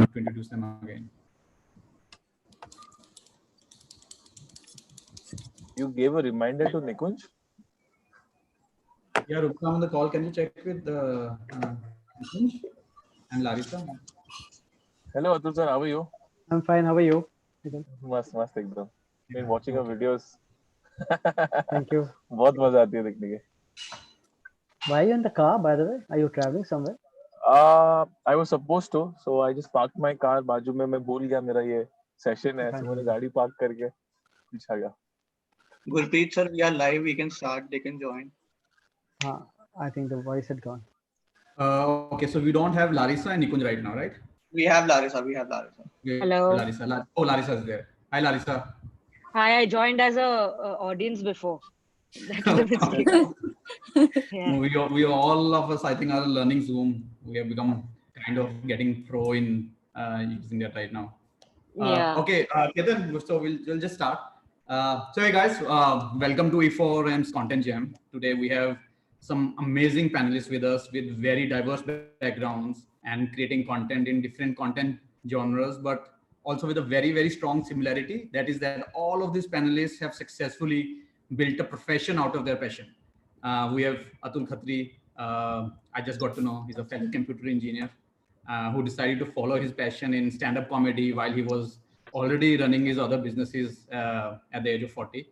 to introduce them again. You gave a reminder to Nikunj? Yeah, Rupta on the call. Can you check with Nikunj and Larissa? Hello, Atul sir. How are you? I'm fine. How are you? मस्त मस्त एकदम. Been watching your videos. Thank you. बहुत मजा आती है देखने के. Why are you in the car, by the way? Are you traveling somewhere? I was supposed to, so I just parked my car. बाजू में मैं भूल गया मेरा ये session है, so मैंने गाड़ी park करके पीछे आ गया. Gurpreet sir, we are live. We can start. They can join. I think the voice had gone. Okay, so we don't have Larissa and Nikunj right now, right? We have Larissa. We have Larissa. Hello. Larissa. Oh, Larissa is there. Hi, Larissa. Hi, I joined as a audience before. That is a mistake. No, we all of us, I think, are learning Zoom. We have become kind of getting pro in using that right now. Okay, Ketan, so we'll just start. So hey guys, welcome to E4M's Content Jam. Today we have some amazing panelists with us with very diverse backgrounds and creating content in different content genres, but also with a very, very strong similarity. That is that all of these panelists have successfully built a profession out of their passion. We have Atul Khatri. I just got to know he's a fellow computer engineer who decided to follow his passion in stand-up comedy while he was already running his other businesses at the age of 40.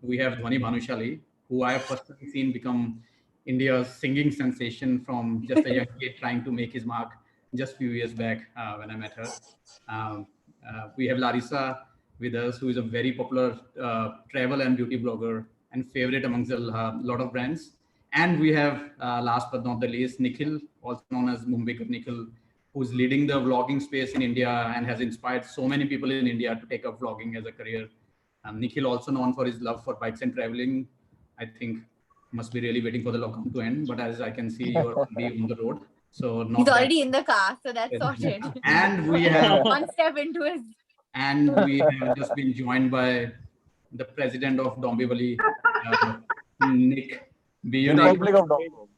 We have Dhwani Bhanushali, who I have personally seen become India's singing sensation from just a young kid trying to make his mark just a few years back when I met her. We have Larissa with us, who is a very popular travel and beauty blogger and favorite amongst a lot of brands. And we have, last but not the least, Nikhil, also known as Mumbaikar Nikhil, who's leading the vlogging space in India and has inspired so many people in India to take up vlogging as a career. Nikhil, also known for his love for bikes and traveling, I think must be really waiting for the lockdown to end. But as I can see, you're already on the road. So he's already in the car, so that's sorted. And we have one step into his. And we have just been joined by the president of Dombivali, Nick. Republic of Dombivali.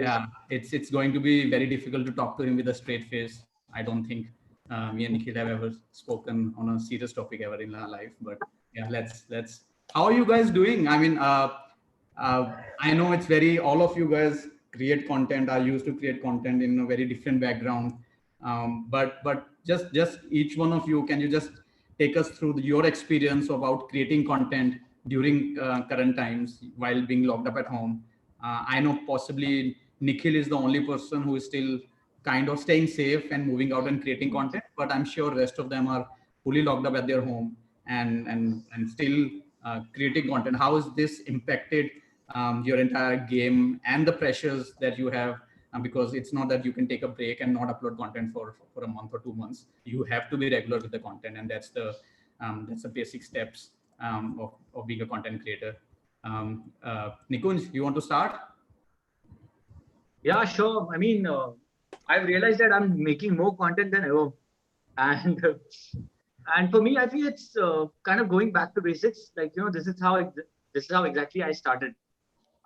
Yeah, it's going to be very difficult to talk to him with a straight face. I don't think me and Nikhil have ever spoken on a serious topic ever in our life. But yeah, let's. How are you guys doing? I mean, I know it's very. All of you guys create content. Are used to create content in a very different background. But just each one of you, can you just take us through your experience about creating content during current times while being locked up at home? I know possibly Nikhil is the only person who is still kind of staying safe and moving out and creating content, but I'm sure rest of them are fully locked up at their home and still creating content. How has this impacted your entire game and the pressures that you have? Because it's not that you can take a break and not upload content for a month or 2 months. You have to be regular with the content, and that's the basic steps of being a content creator. Nikunj, you want to start? Yeah, sure. I mean, I've realized that I'm making more content than ever, and for me, I feel it's kind of going back to basics. Like, you know, this is how exactly I started.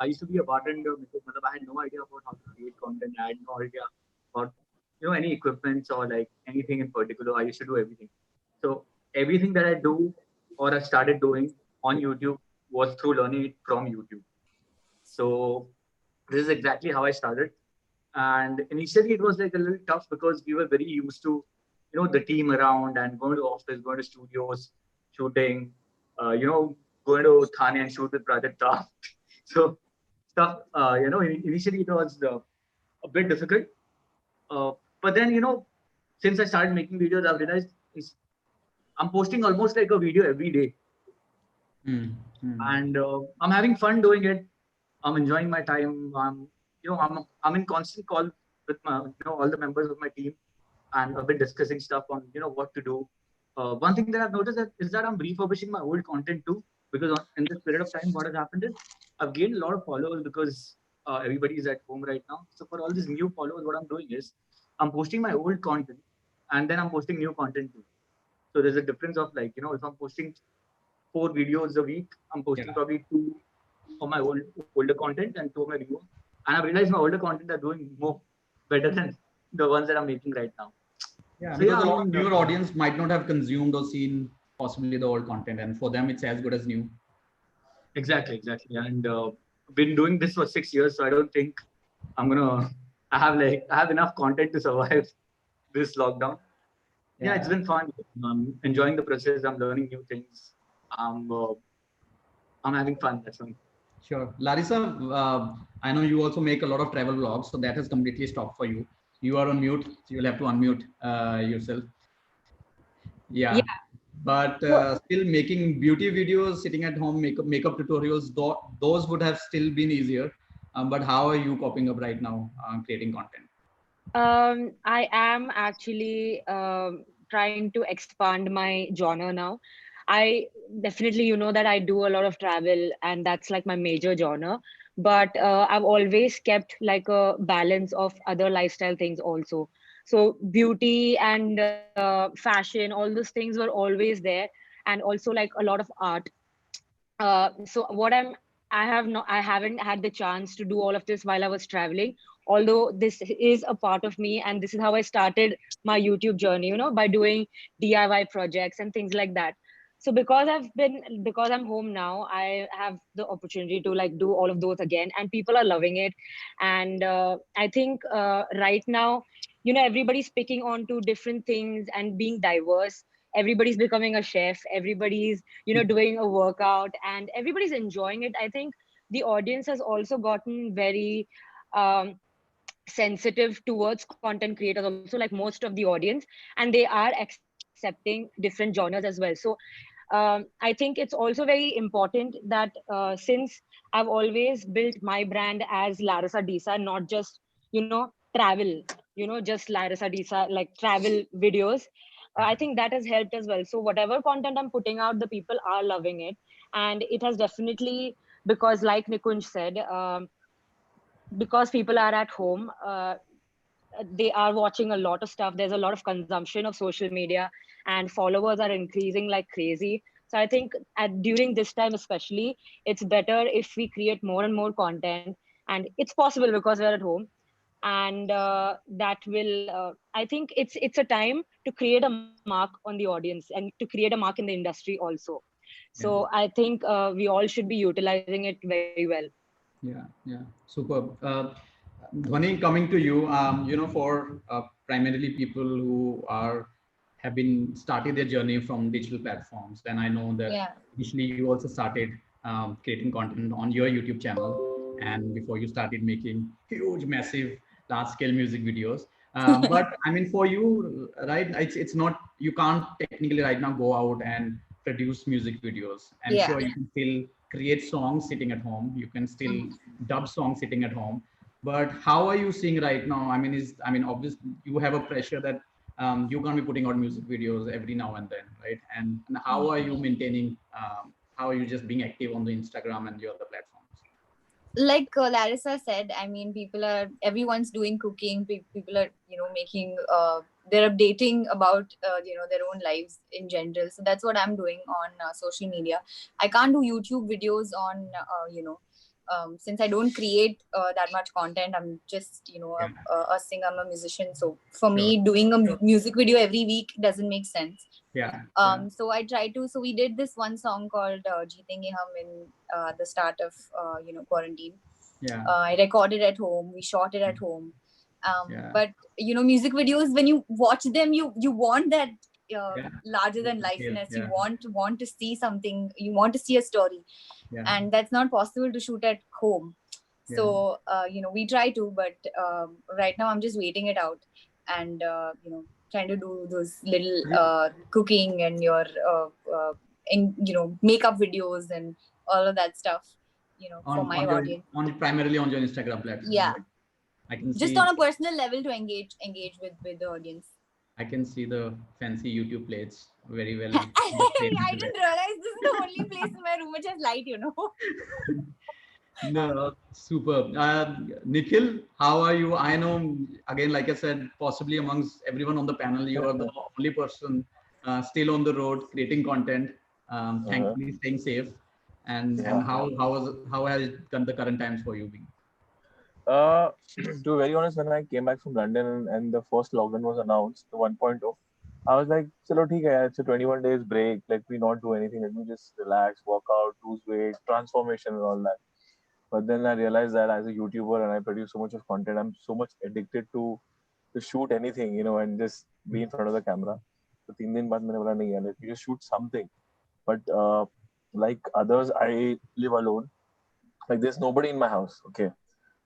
I used to be a bartender. I had no idea about how to create content. I had no idea about, you know, any equipment or like anything in particular. I used to do everything. So everything that I do or I started doing on YouTube was through learning it from YouTube. So this is exactly how I started. And initially it was like a little tough because we were very used to, you know, the team around and going to office, going to studios, shooting, you know, going to Thane and shoot with Project Taft. So stuff, you know, initially it was a bit difficult. But then, you know, since I started making videos, I've realized I'm posting almost like a video every day. And I'm having fun doing it. I'm enjoying my time. I'm in constant call with all the members of my team, and a bit discussing stuff on what to do. One thing that I've noticed is that I'm refurbishing my old content too, because in this period of time, what has happened is I've gained a lot of followers because everybody is at home right now. So for all these new followers, what I'm doing is I'm posting my old content, and then I'm posting new content too. So there's a difference of if I'm posting 4 videos a week, I'm posting probably 2 of my older content and 2 of my newer. And I've realized my older content are doing better than the ones that I'm making right now. Yeah, So, because yeah, a lot I of mean, newer audience might not have consumed or seen possibly the old content, and for them it's as good as new. exactly. And been doing this for 6 years, so I don't think I'm gonna. I have enough content to survive this lockdown. Yeah, it's been fun. I'm enjoying the process. I'm learning new things. I'm uh, I'm having fun. That's fun. Sure. Larissa, I know you also make a lot of travel vlogs, so that has completely stopped for you. You are on mute, so you'll have to unmute yourself. Yeah. Yeah. But So, still making beauty videos, sitting at home, makeup tutorials, those would have still been easier. But how are you coping up right now, creating content? I am actually trying to expand my genre now. I definitely, that I do a lot of travel, and that's like my major genre. But I've always kept like a balance of other lifestyle things also. So beauty and fashion, all those things were always there, and also like a lot of art. So what I haven't had the chance to do all of this while I was traveling, although this is a part of me, and this is how I started my YouTube journey, by doing DIY projects and things like that. So because I'm home now, I have the opportunity to like do all of those again, and people are loving it. And I think right now, everybody's picking on to different things and being diverse. Everybody's becoming a chef. Everybody's doing a workout, and everybody's enjoying it. I think the audience has also gotten very um, sensitive towards content creators also, like most of the audience, and they are accepting different genres as well. So I think it's also very important that since I've always built my brand as Larissa Disa, not just travel, just Larissa Disa, like travel videos. I think that has helped as well. So whatever content I'm putting out, the people are loving it, and it has definitely, because like Nikunj said, because people are at home, they are watching a lot of stuff. There's a lot of consumption of social media, and followers are increasing like crazy. So I think during this time especially, it's better if we create more and more content, and it's possible because we're at home. And that will I think it's a time to create a mark on the audience and to create a mark in the industry also. So Yeah. I think we all should be utilizing it very well. Yeah, superb. Dhwani, coming to you, for primarily people who have been started their journey from digital platforms, then I know that Yeah. initially you also started creating content on your YouTube channel, and before you started making huge, massive, large-scale music videos. But I mean, for you, right? It's not, you can't technically right now go out and produce music videos. I'm Yeah. sure you can still create songs sitting at home. You can still dub songs sitting at home. But how are you seeing right now? Obviously you have a pressure that you're going to be putting out music videos every now and then, right? And how are you maintaining? How are you just being active on the Instagram and your other platforms? Like Larissa said, I mean, everyone's doing cooking. People are, making, they're updating about, their own lives in general. So that's what I'm doing on social media. I can't do YouTube videos on, since I don't create that much content. I'm just, Yeah, a singer, I'm a musician. So for sure. me, doing a music video every week doesn't make sense. Yeah. So I try to, so we did this one song called Jeetenge Hum in the start of quarantine. Yeah. I recorded at home, we shot it at home. Yeah. But music videos, when you watch them, you want that Yeah. larger than Detail, lifeness. yeah. You want to see something, you want to see a story, Yeah. and that's not possible to shoot at home. Yeah. So we try to, but right now I'm just waiting it out, and trying to do those little cooking and your makeup videos and all of that stuff, for my audience. Primarily on your Instagram platform. Yeah, Right? I can just see. on a personal level to engage with the audience. I can see the fancy YouTube plates very well. I didn't realize this is the only place in my room which has light. No, super. Nikhil, how are you? I know, again, like I said, possibly amongst everyone on the panel, you are the only person still on the road creating content. Thankfully, staying safe. And how has the current times for you been? To be very honest, when I came back from London and the first lockdown was announced, the 1.0, I was like, "Chalo, theek hai, it's a 21 days break. Let me not do anything. Let me just relax, work out, lose weight, transformation, and all that." But then I realized that as a YouTuber and I produce so much of content, I'm so much addicted to shoot anything, and just be in front of the camera. So 3 दिन बाद मैंने बोला नहीं यार, let me just shoot something. But like others, I live alone. Like there's nobody in my house. Okay.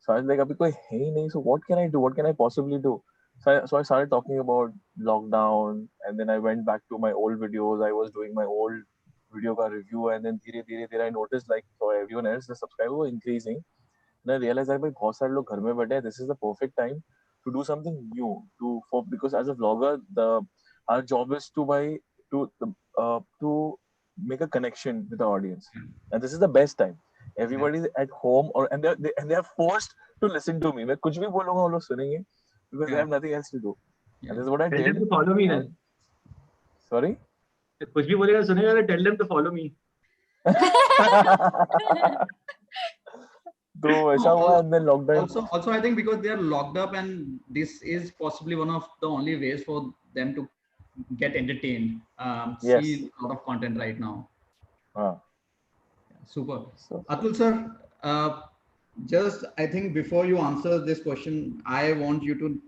So I was like, abhi koi hai hi nahi. So what can I do? What can I possibly do? So I started talking about lockdown, and then I went back to my old videos. I was doing my old video ka review, and then धीरे I noticed like for everyone else the subscriber were increasing. And I realized that भाई बहुत सारे लोग घर में बैठे हैं. This is the perfect time to do something new. Because as a vlogger, our job is to make a connection with the audience, and this is the best time. Everybody's at home and they are forced to listen to me. मैं कुछ भी बोलूँगा वो लोग सुनेंगे because they have nothing else to do. And this is what I Tell did. them to follow me then. Sorry. कुछ भी बोलेगा सुनेगा तो tell them to follow me. तो ऐसा हुआ and then lockdown. Also, I think because they are locked up, and this is possibly one of the only ways for them to get entertained. Yes. See a lot of content right now. Super. So, Atul sir, just I think before you answer this question, I want you to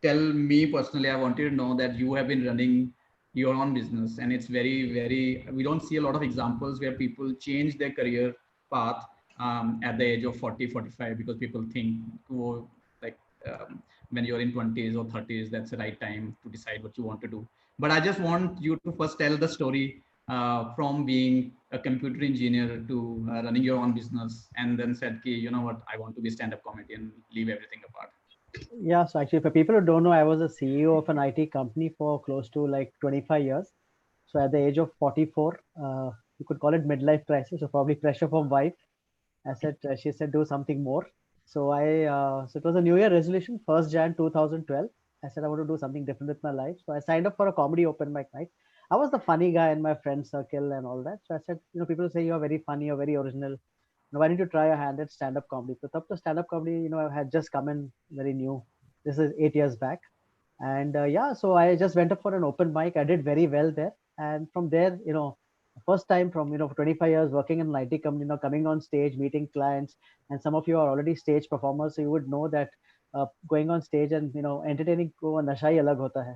tell me personally, I want you to know that you have been running your own business, and it's very, we don't see a lot of examples where people change their career path at the age of 40, 45, because people think, oh, like when you're in 20s or 30s, that's the right time to decide what you want to do. But I just want you to first tell the story from being a computer engineer to running your own business, and then said, you know what, I want to be stand-up comedian, leave everything apart. Yeah, so actually, for people who don't know, I was a CEO of an IT company for close to like 25 years. So at the age of 44, you could call it midlife crisis, or probably pressure from wife. She said, do something more. So so it was a New Year resolution, 1st Jan 2012. I said, I want to do something different with my life. So I signed up for a comedy open mic night. I was the funny guy in my friend circle and all that. So I said, people say you're very funny, you're very original. Why don't you try a hand at stand-up comedy? So up to stand-up comedy, I had just come in very new. This is 8 years back. And so I just went up for an open mic. I did very well there. And from there, first time from, 25 years working in an IT company, coming on stage, meeting clients, and some of you are already stage performers. So you would know that going on stage and, entertaining ko nasha hi alag hota hai.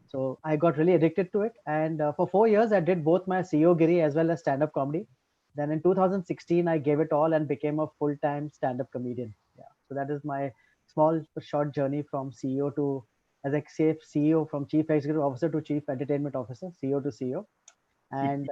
So I got really addicted to it. And for 4 years, I did both my CEO giri as well as stand-up comedy. Then in 2016, I gave it all and became a full-time stand-up comedian. Yeah. So that is my small, short journey from CEO to, as I say, CEO, from Chief Executive Officer to Chief Entertainment Officer, CEO to CEO. And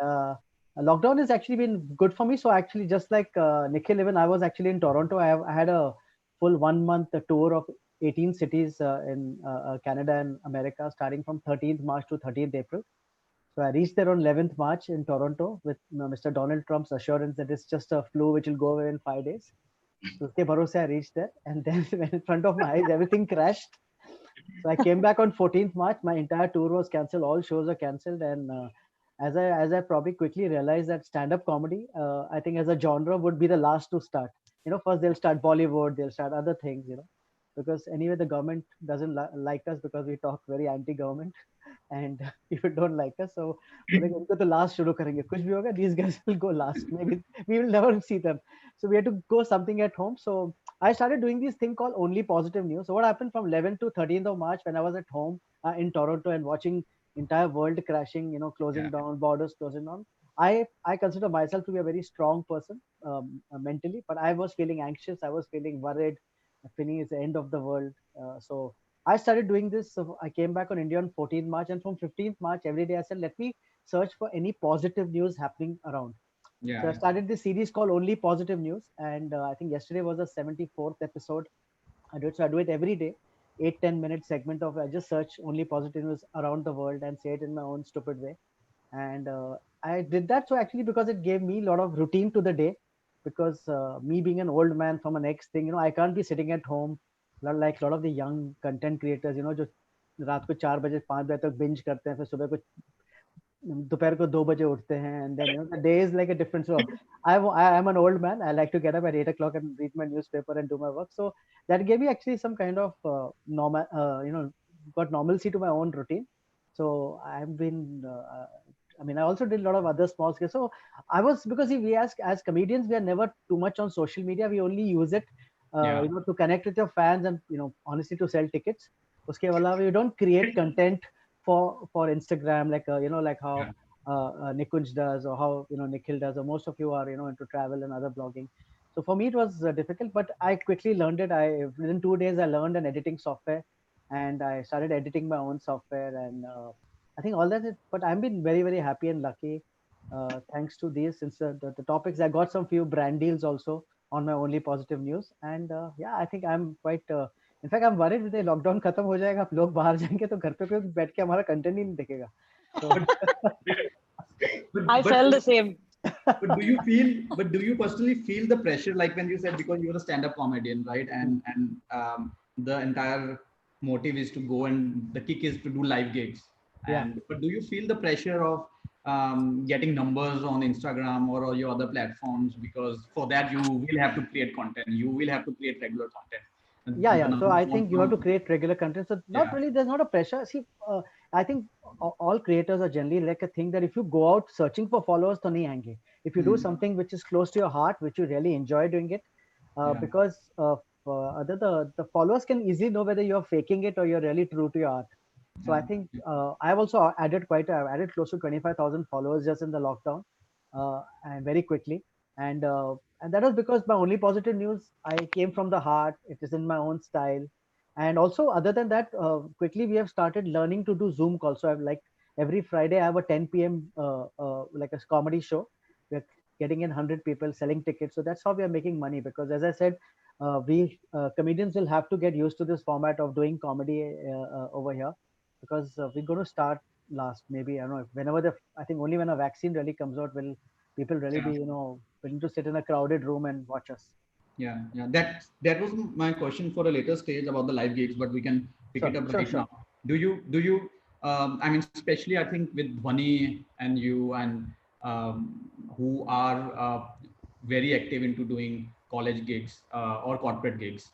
lockdown has actually been good for me. So actually, just like Nikhil, even I was actually in Toronto. I had a full 1 month tour of 18 cities in Canada and America, starting from 13th March to 13th April. So I reached there on 11th March in Toronto with Mr. Donald Trump's assurance that it's just a flu which will go away in 5 days. So uske bharose I reached there, and then in front of my eyes, everything crashed. So I came back on 14th March. My entire tour was cancelled. All shows were cancelled. And as I probably quickly realized that stand-up comedy, I think as a genre would be the last to start. First they'll start Bollywood, they'll start other things, because anyway, the government doesn't like us because we talk very anti-government. And people don't like us, so उनको तो last शुरू करेंगे, कुछ भी होगा, these guys will go last, maybe we will never see them. So we had to go something at home. So I started doing this thing called Only Positive News. So what happened from 11th to 13th of March, when I was at home in Toronto and watching entire world crashing, closing down, borders closing down, I consider myself to be a very strong person mentally, but I was feeling anxious, I was feeling worried, feeling it's the end of the world. So I started doing this. So I came back on India on 14th March, and from 15th March, every day I said, let me search for any positive news happening around. Yeah. So I started this series called Only Positive News, and I think yesterday was the 74th episode. I do it. So I do it every day, 8-10 minute segment of, I just search only positive news around the world and say it in my own stupid way. And I did that. So actually, because it gave me a lot of routine to the day, because me being an old man from an ex thing, I can't be sitting at home like a lot of the young content creators, जो रात को 4 बजे 5 बजे तक binge करते हैं, फिर सुबह को दोपहर को 2 बजे उठते हैं, and then the day is like a different. So I'm an old man. I like to get up at 8 o'clock and read my newspaper and do my work. So that gave me actually some kind of normal, got normalcy to my own routine. So I've been. I mean, I also did a lot of other small skills. So I was, because we as comedians, we are never too much on social media. We only use it, to connect with your fans and honestly to sell tickets. Uske alawa, you don't create content for Instagram, like like how Nikunj does, or how Nikhil does, or most of you are into travel and other blogging. So for me it was difficult, but I quickly learned it. Within 2 days I learned an editing software, and I started editing my own software, and I think all that. But I've been very, very happy and lucky, thanks to these. Since the topics, I got some few brand deals also on my only positive news, and yeah, I think I'm quite. In fact I am worried with lockdown खत्म हो जाएगा, आप लोग बाहर जाएंगे तो घर पे कोई बैठ के हमारा कंटेंट ही नहीं देखेगा. I felt the same. But do you personally feel the pressure, like when you said, because you're a stand-up comedian, right? And the entire motive is to go, and the kick is to do live gigs. But do you feel the pressure of getting numbers on Instagram or your other platforms? Because for that you will have to create content, you will have to create regular content. So I think you have to create regular content. So not really, there's not a pressure. See, I think all creators are generally like a thing that if you go out searching for followers, to nahi aayenge. If you do something which is close to your heart, which you really enjoy doing it, because the followers can easily know whether you're faking it or you're really true to your art. So I think I've also I've added close to 25,000 followers just in the lockdown, and very quickly. And that was because my only positive news, I came from the heart. It is in my own style. And also, other than that, quickly we have started learning to do Zoom calls. So I've, like, every Friday I have a 10 p.m. Like a comedy show. We're getting in 100 people, selling tickets. So that's how we are making money. Because as I said, we comedians will have to get used to this format of doing comedy over here, because we're going to start last, maybe, I don't know, whenever I think only when a vaccine really comes out will people really be willing to sit in a crowded room and watch us. That was my question for a later stage about the live gigs, but we can pick it up right now. Do you I mean, especially I think with Dhwani and you, and who are very active into doing college gigs or corporate gigs,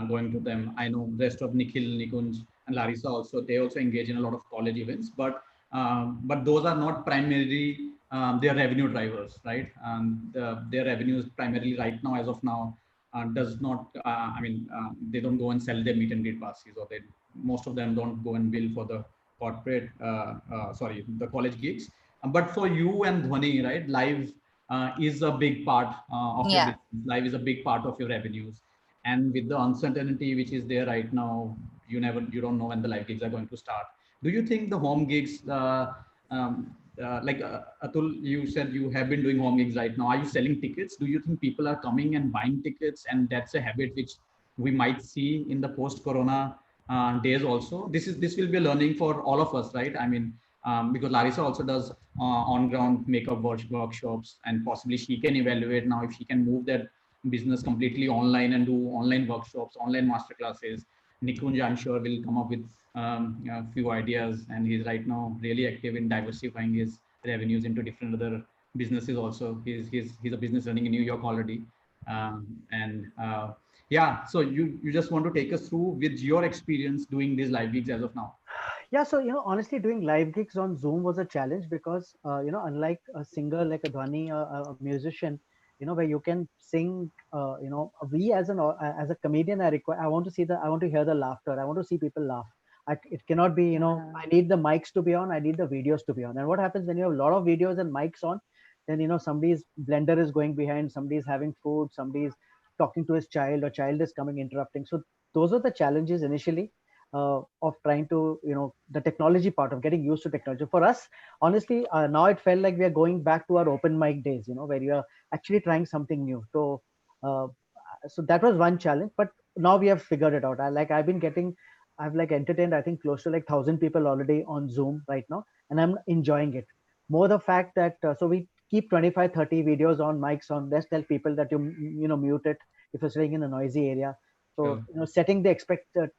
going to them. I know rest of Nikhil, Nikunj, and Larissa also, they also engage in a lot of college events, but those are not primarily their revenue drivers, right? Their revenues primarily right now, as of now, does not, they don't go and sell their meet and greet passes, or most of them don't go and bill for the corporate, the college gigs. But for you and Dhwani, right, live is a big part of your business. Live is a big part of your revenues. And with the uncertainty which is there right now, you don't know when the live gigs are going to start. Do you think the home gigs, Atul, you said you have been doing home gigs right now. Are you selling tickets? Do you think people are coming and buying tickets, and that's a habit which we might see in the post-corona days also? This will be a learning for all of us, right? I mean, because Larissa also does on-ground makeup workshops, and possibly she can evaluate now if she can move that business completely online and do online workshops, online masterclasses. Nikunj, I'm sure, will come up with a few ideas, and he's right now really active in diversifying his revenues into different other businesses also. He's a business running in New York already. So you just want to take us through with your experience doing these live gigs as of now. Yeah, so honestly, doing live gigs on Zoom was a challenge because unlike a singer like a Dhwani, a musician, where you can sing, we as a comedian, I want to hear the laughter. I want to see people laugh. It cannot be, I need the mics to be on, I need the videos to be on. And what happens when you have a lot of videos and mics on, then somebody's blender is going behind, somebody's having food, somebody's talking to his child, or child is coming interrupting. So those are the challenges initially. Of trying to, the technology part of getting used to technology. For us, honestly, now it felt like we are going back to our open mic days, where you are actually trying something new. So that was one challenge, but now we have figured it out. I've like entertained, I think, close to like 1,000 people already on Zoom right now, and I'm enjoying it. More the fact that, so we keep 25, 30 videos on, mics on. Let's tell people that you mute it if you're sitting in a noisy area. So, setting the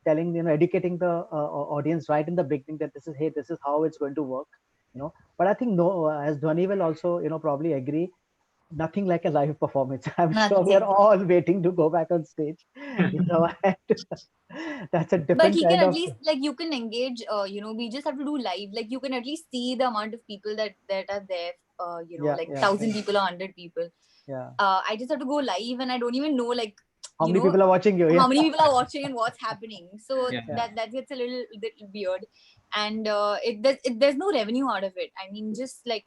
telling, educating the audience right in the beginning that this is how it's going to work. But I think as Dhwani will also, probably agree, nothing like a live performance. I'm sure we are all waiting to go back on stage. And that's a But different he can kind at of. least, like, you can engage, we just have to do live. Like, you can at least see the amount of people that are there, like 1,000 people or 100 people. Yeah. I just have to go live and I don't even know, like, How many people are watching you? how many people are watching and what's happening. So Yeah. that gets a little bit weird. And there's no revenue out of it. I mean, just like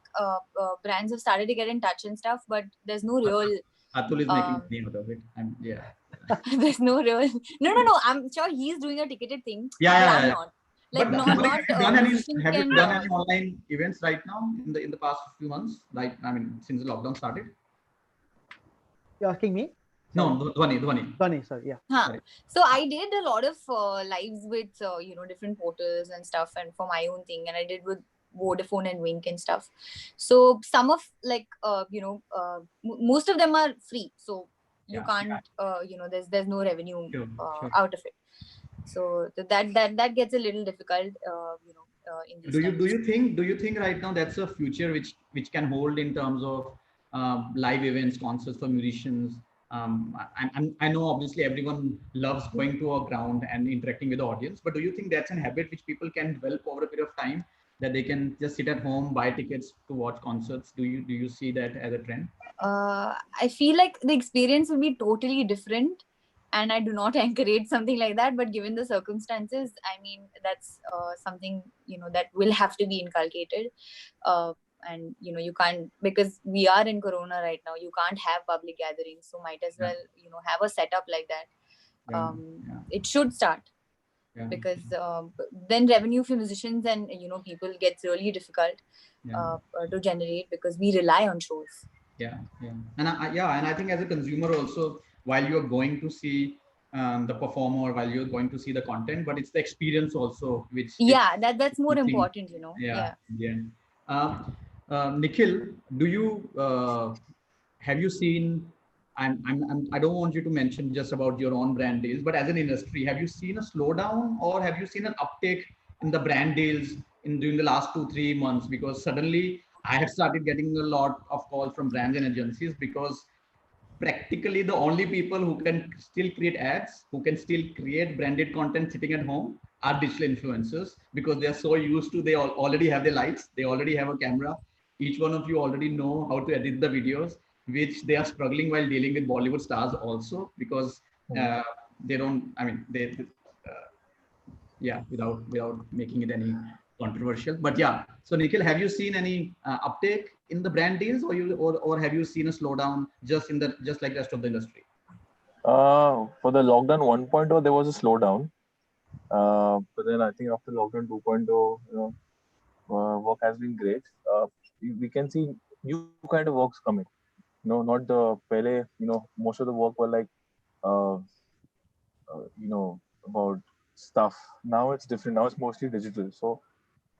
brands have started to get in touch and stuff, but there's no real Atul is making money out of it. Yeah. there's no real no, I'm sure he's doing a ticketed thing, Yeah, but yeah, I'm yeah. not. Like, But not have you done any musicians have you can done any online events right now in the past few months? Like, I mean, since the lockdown started? You're asking me? No, Sorry. Dhwani. Dhwani, sorry, yeah. Huh. So I did a lot of lives with different portals and stuff, and for my own thing, and I did with Vodafone and Wink and stuff. So some of, like, most of them are free, so you can't there's no revenue Sure. out of it. So that gets a little difficult in these times. Do you think right now that's a future which can hold in terms of live events, concerts for musicians? I know obviously everyone loves going to a ground and interacting with the audience, but do you think that's an habit which people can develop over a period of time, that they can just sit at home, buy tickets to watch concerts? Do you see that as a trend? I feel like the experience will be totally different, and I do not encourage something like that. But given the circumstances, I mean, that's something that will have to be inculcated. And you can't, because we are in Corona right now. You can't have public gatherings, so might as well have a setup like that. It should start. Because then revenue for musicians and people gets really difficult to generate, because we rely on shows. And I think as a consumer also, while you're going to see the performer, while you're going to see the content, but it's the experience also which that's more important. Nikhil, do you have you seen, I don't want you to mention just about your own brand deals, but as an industry, have you seen a slowdown or have you seen an uptake in the brand deals during the last 2-3 months? Because suddenly I have started getting a lot of calls from brands and agencies, because practically the only people who can still create ads, who can still create branded content sitting at home, are digital influencers, because they are so used to, they already have their lights, they already have a camera. Each one of you already know how to edit the videos, which they are struggling while dealing with Bollywood stars also, because they don't, I mean, without making it any controversial. But so Nikhil, have you seen any uptake in the brand deals, or have you seen a slowdown just like the rest of the industry? For the lockdown 1.0, there was a slowdown. But then I think after lockdown 2.0, work has been great. We can see new kind of works coming. Not the pele. Most of the work were like, about stuff. Now it's different. Now it's mostly digital. So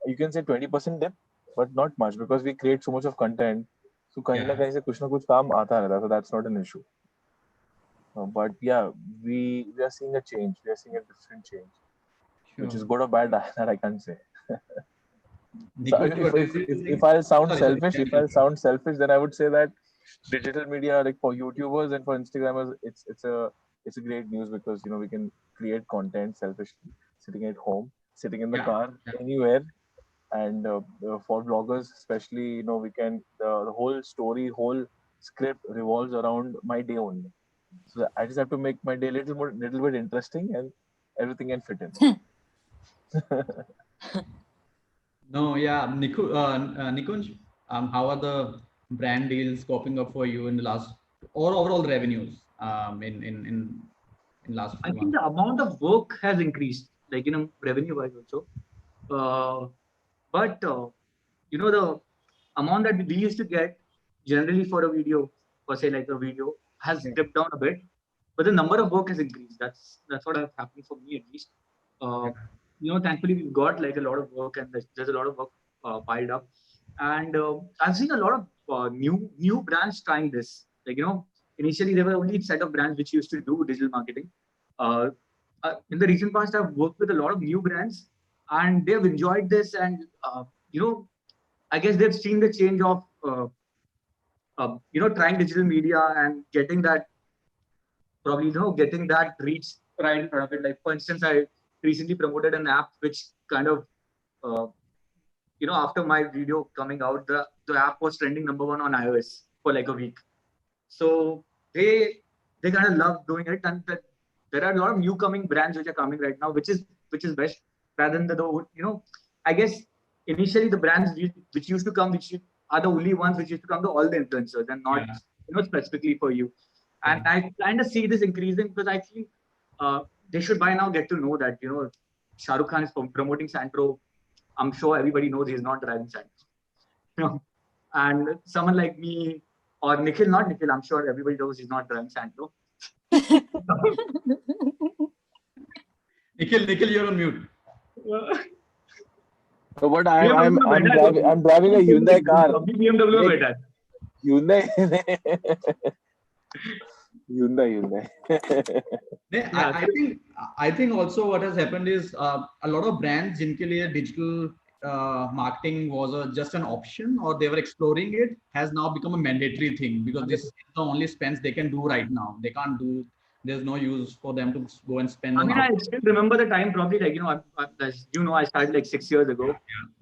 you can say 20% dip, but not much, because we create so much of content. So kahin na kahin se kuch na kuch kaam aata rehta, so that's not an issue. But we are seeing a change. We are seeing a different change, which is good or bad, that I can't say. So if I sound selfish, then I would say that digital media, like for YouTubers and for Instagrammers, it's a great news, because we can create content selfishly, sitting at home, sitting in the car, anywhere. And for vloggers especially, we can, the whole story, whole script revolves around my day only. So I just have to make my day a little bit interesting, and everything can fit in. No, Nikunj, how are the brand deals coping up for you in the last, or overall revenues in last few I think months? the amount of work has increased, like, revenue wise also. But the amount that we used to get generally for a video, per se, like a video, has dipped down a bit, but the number of work has increased. That's what has happened for me, at least. Thankfully we've got like a lot of work, and there's a lot of work piled up, and I've seen a lot of new brands trying this. Like, initially there were only a set of brands which used to do digital marketing. In the recent past, I've worked with a lot of new brands, and they've enjoyed this, and I guess they've seen the change of trying digital media and getting that getting that reach right in front of it. Like for instance, I recently promoted an app which kind of uh, after my video coming out, the app was trending #1 on iOS for like a week. So they kind of love doing it, and there are a lot of new coming brands which are coming right now, which is best rather than I guess initially the brands which used to come, which are the only ones which used to come to all the influencers and not specifically for you. And I kind of see this increasing because I think they should by now get to know that Shah Rukh Khan is promoting Santro. I'm sure everybody knows he's not driving Santro. And someone like me or Nikhil, not Nikhil, I'm sure everybody knows he's not driving Santro. Nikhil, you're on mute. So what I'm driving a Hyundai car. BMW Hyundai. Hyundai. I think also what has happened is a lot of brands जिनके लिए digital marketing was just an option or they were exploring it has now become a mandatory thing because this is the only spends they can do right now. They can't do. There's no use for them to go and spend. I mean, I still remember the time probably like as I started like 6 years ago.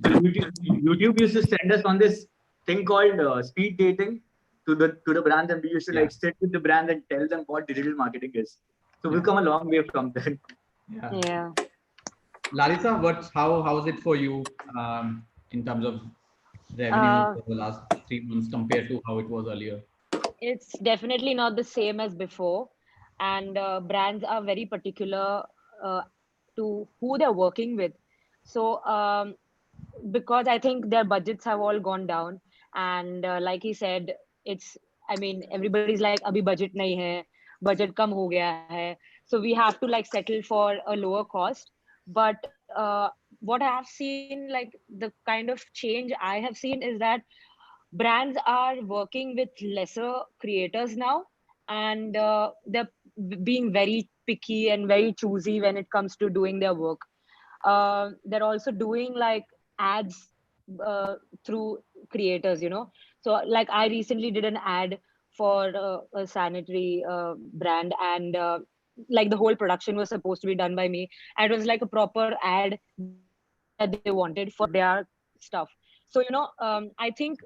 So YouTube used to send us on this thing called speed dating to the brands, and we used to like sit with the brand and tell them what digital marketing is. So we've come a long way from then. Yeah. Larissa, how is it for you in terms of revenue for the last 3 months compared to how it was earlier? It's definitely not the same as before, and brands are very particular to who they're working with. So because I think their budgets have all gone down, and like he said, everybody's like abhi budget nahi hai, budget kam ho gaya hai, so we have to like settle for a lower cost. But what I have seen, like the kind of change I have seen is that brands are working with lesser creators now, and they're being very picky and very choosy when it comes to doing their work. They're also doing like ads through creators, so like I recently did an ad for a sanitary brand, and like the whole production was supposed to be done by me, and it was like a proper ad that they wanted for their stuff. So I think,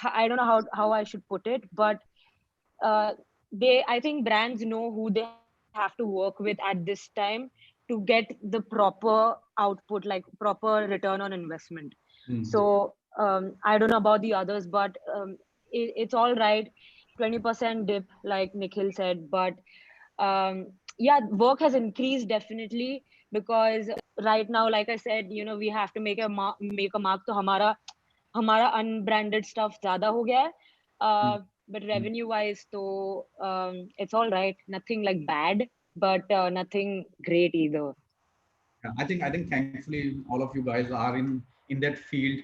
I don't know how I should put it, but I think brands know who they have to work with at this time to get the proper output, like proper return on investment. So I don't know about the others, but it's all right. 20% dip, like Nikhil said, but work has increased definitely, because right now, like I said, we have to make a mark. So हमारा unbranded stuff ज़्यादा हो गया है. But revenue wise, so it's all right. Nothing like bad, but nothing great either. I think thankfully all of you guys are in that field.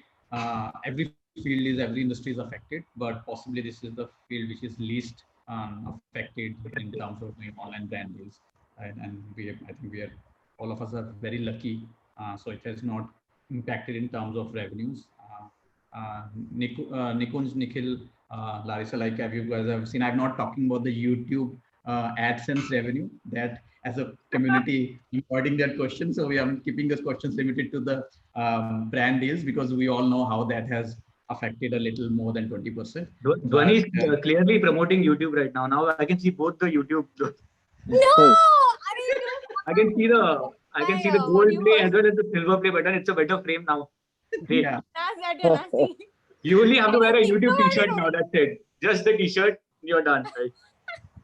Every industry is affected, but possibly this is the field which is least affected in terms of doing online brand deals. And I think we are, all of us are very lucky. So it has not impacted in terms of revenues. Nikhil, Larissa, like have you guys have seen, I'm not talking about the YouTube AdSense revenue, that as a community avoiding that question. So we are keeping those questions limited to the brand deals, because we all know how that has affected a little more than 20%. Dhwani is clearly promoting YouTube right now. Now I can see both the YouTube. No! I can see the gold play as well as the silver play button. It's a better frame now. Great. Yeah. You only have to wear a YouTube t-shirt now. That's it. Just the t-shirt, you're done. Right?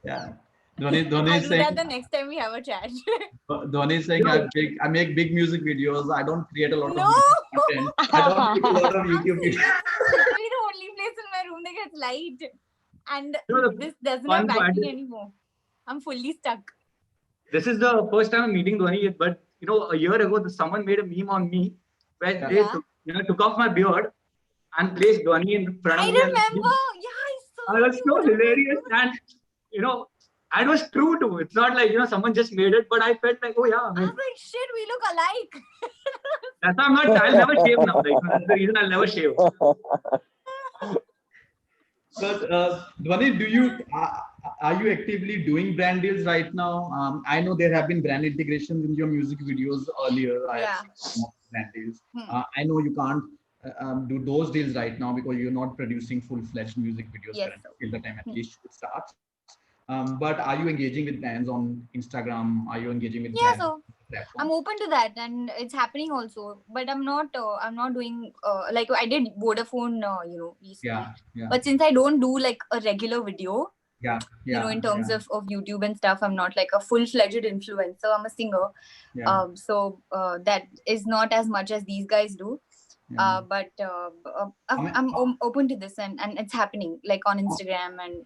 Yeah. Dhwani I'll is do saying, that the next time we have a chat. Dhwani is saying, I make big music videos. I don't create a lot of content. I don't make a lot of YouTube videos. Literally the only place in my room that gets light, and this doesn't have battery anymore. I'm fully stuck. This is the first time I'm meeting Dhwani, but a year ago someone made a meme on me where they took off my beard and placed Dhwani in front of me. I remember. Yeah, I saw. It was so hilarious, and And it was true too. It's not like, someone just made it, but I felt like, oh yeah, I was like, shit, we look alike. that's why I'll never shave now. Like, that's the reason I'll never shave. But Dhwani, are you actively doing brand deals right now? I know there have been brand integrations in your music videos earlier. I have seen some of the brand deals. I know you can't do those deals right now because you're not producing full-fledged music videos Yes. currently till the time at least shoot starts. But are you engaging with brands on Instagram? Are you engaging with brands on platforms? I'm open to that, and it's happening also. But I'm not doing like I did Vodafone, recently. Yeah. But since I don't do like a regular video, Yeah. in terms of YouTube and stuff, I'm not like a full-fledged influencer. I'm a singer. So that is not as much as these guys do. But I'm open to this, and it's happening like on Instagram and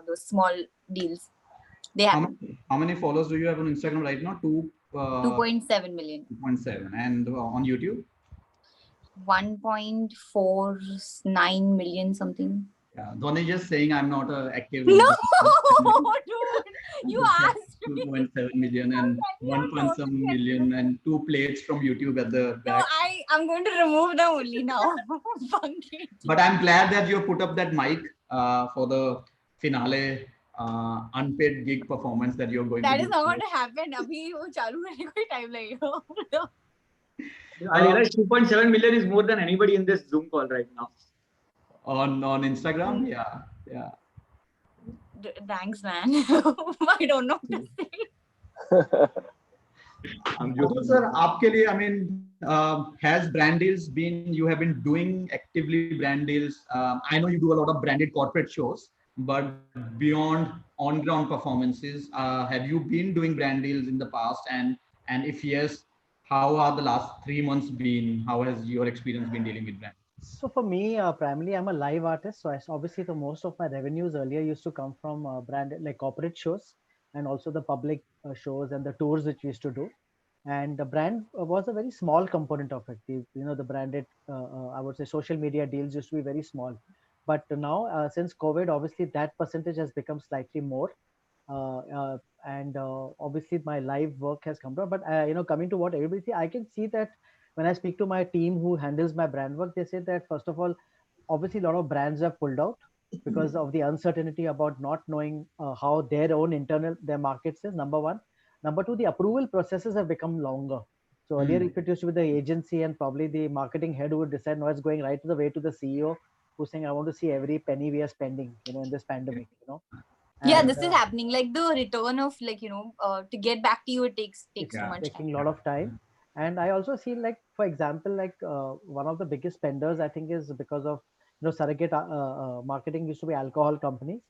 those small deals. They happen. How many followers do you have on Instagram right now? 2.7 million. 2.7. And on YouTube? 1.49 million something. Yeah, Dhwani just saying I'm not active. No, dude, you asked me. 2.7 million and 1.7 million and 2 plates from YouTube at the back. No, I'm going to remove them only now. But I'm glad that you put up that mic for the finale unpaid gig performance that you're going that to do. That is not going to happen. Abhi wo chalu karne koi time lagega. I realized 2.7 million is more than anybody in this Zoom call right now. On Instagram? Yeah. Thanks, man. I don't know what to say. Sir, aapke liye, I mean, has brand deals been, you have been doing actively brand deals? I know you do a lot of branded corporate shows, but beyond on-ground performances, have you been doing brand deals in the past? And if yes, how are the last 3 months been? How has your experience been dealing with brands? So for me, primarily, I'm a live artist. So obviously, the most of my revenues earlier used to come from branded like corporate shows and also the public shows and the tours which we used to do. And the brand was a very small component of it. The branded, I would say, social media deals used to be very small. But now, since COVID, obviously, that percentage has become slightly more. And obviously, my live work has come down. But coming to what everybody see, I can see that when I speak to my team who handles my brand work, they say that first of all, obviously, a lot of brands have pulled out because of the uncertainty about not knowing how their own their markets is. Number one. Number two, the approval processes have become longer. So earlier, if it used to be the agency and probably the marketing head who would decide, now it's going right to the way to the CEO who's saying, I want to see every penny we are spending, in this pandemic, And, this is happening. Like the return of to get back to you, it takes so much taking a lot of time. And I also see like, for example, like one of the biggest spenders, I think, is because of, surrogate marketing used to be alcohol companies.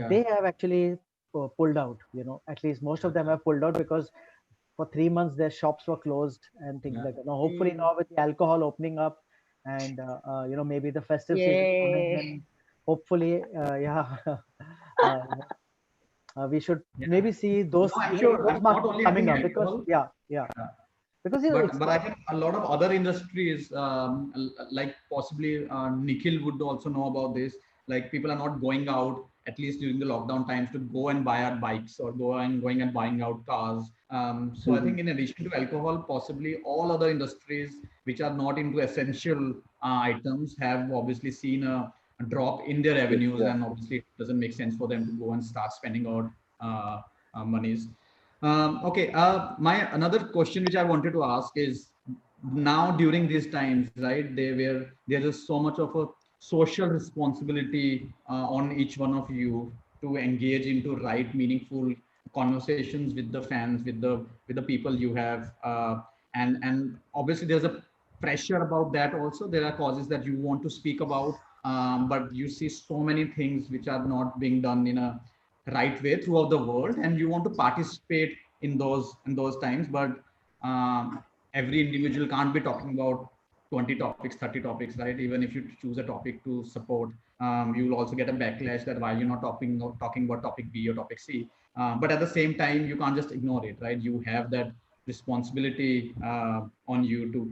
They have actually pulled out, at least most of them have pulled out because for 3 months their shops were closed and things like that. Now, hopefully now with the alcohol opening up and, maybe the festive season coming in, hopefully, we should maybe see those, those markets coming up because, because but I think a lot of other industries, like possibly Nikhil would also know about this. Like people are not going out, at least during the lockdown times, to go and buy out bikes or going and buying out cars. So I think in addition to alcohol, possibly all other industries which are not into essential items have obviously seen a drop in their revenues, and obviously it doesn't make sense for them to go and start spending out monies. Okay, my another question which I wanted to ask is, now during these times, right, there is so much of a social responsibility on each one of you to engage into right meaningful conversations with the fans, with the people you have, and obviously there's a pressure about that also. There are causes that you want to speak about, but you see so many things which are not being done in a right way throughout the world, and you want to participate in those times, but every individual can't be talking about 20 topics, 30 topics, right? Even if you choose a topic to support, you will also get a backlash that why you're not talking about topic B or topic C. But at the same time, you can't just ignore it, right? You have that responsibility on you to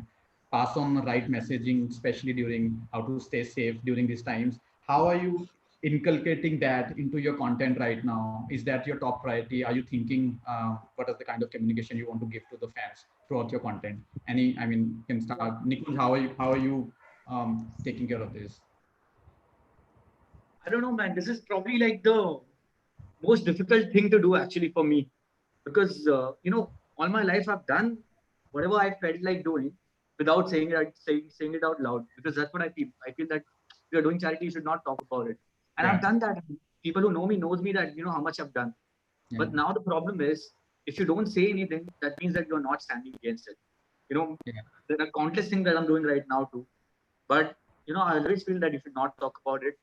pass on the right messaging, especially during how to stay safe during these times. How are you inculcating that into your content right now? Is that your top priority? Are you thinking what is the kind of communication you want to give to the fans throughout your content? Can start. Nikhil, how are you taking care of this? I don't know, man. This is probably like the most difficult thing to do actually for me, because all my life I've done whatever I felt like doing without saying it out loud, because that's what I feel. I feel that if you're doing charity, you should not talk about it, and I've done that. People who know me knows me that how much I've done. But now the problem is, if you don't say anything, that means that you're not standing against it. There are countless things that I'm doing right now too, but I always feel that you should not talk about it.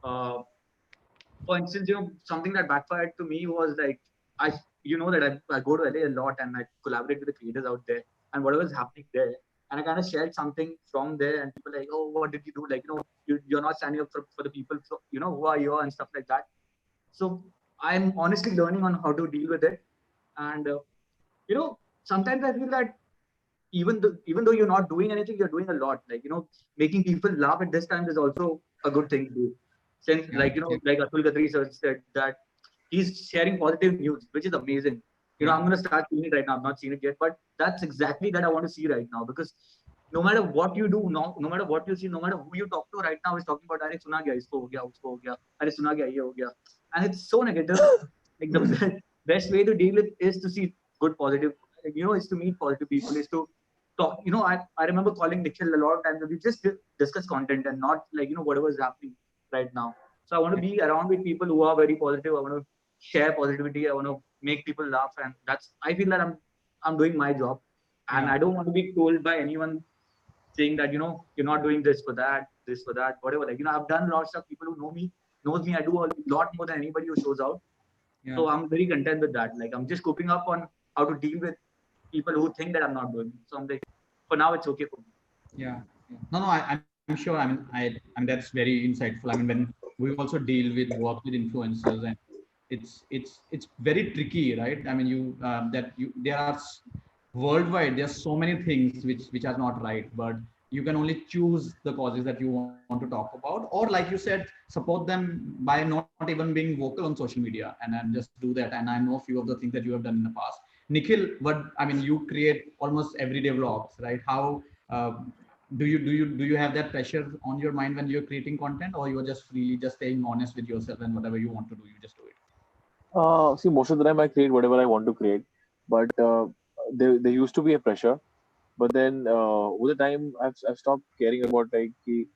For instance, something that backfired to me was like, I go to LA a lot and I collaborate with the creators out there, and whatever is happening there, and I kind of shared something from there, and people are like, oh, what did you do? Like, you're not standing up for the people, who are you and stuff like that. So I'm honestly learning on how to deal with it, and sometimes I feel that even though you're not doing anything, you're doing a lot. Like making people laugh at this time is also a good thing to do. Since like Atul Gadri sir said that he's sharing positive news, which is amazing. I'm gonna start seeing it right now. I've not seen it yet, but that's exactly that I want to see right now, because no matter what you do, no matter what you see, no matter who you talk to right now is talking about, "Arey suna gaya, isko ho gaya, usko ho gaya, arey suna gaya, ye ho gaya," and it's so negative. Like the best way to deal with is to see good positive. Is to meet positive people. Is to talk. I remember calling Nikhil a lot of times. We just discuss content and not like whatever is happening right now. So I want to be around with people who are very positive. I want to share positivity. I want to make people laugh, and I feel that I'm doing my job, and I don't want to be told by anyone saying that you're not doing this for that, whatever. Like I've done lots of people who know me knows me. I do a lot more than anybody who shows out. So I'm very content with that. Like I'm just coping up on how to deal with people who think that I'm not doing. So I'm like, for now it's okay for me. Yeah. No, I'm sure. That's very insightful. When we also deal with work with influencers, and it's very tricky, right? There are worldwide. There's so many things which are not right, but you can only choose the causes that you want to talk about, or like you said, support them by not even being vocal on social media, and just do that. And I know a few of the things that you have done in the past. Nikhil, you create almost everyday vlogs, right? How do you have that pressure on your mind when you're creating content, or you're just freely just staying honest with yourself, and whatever you want to do, you just do it? See, most of the time I create whatever I want to create, but there used to be a pressure. But then over the time, I've stopped caring about like कि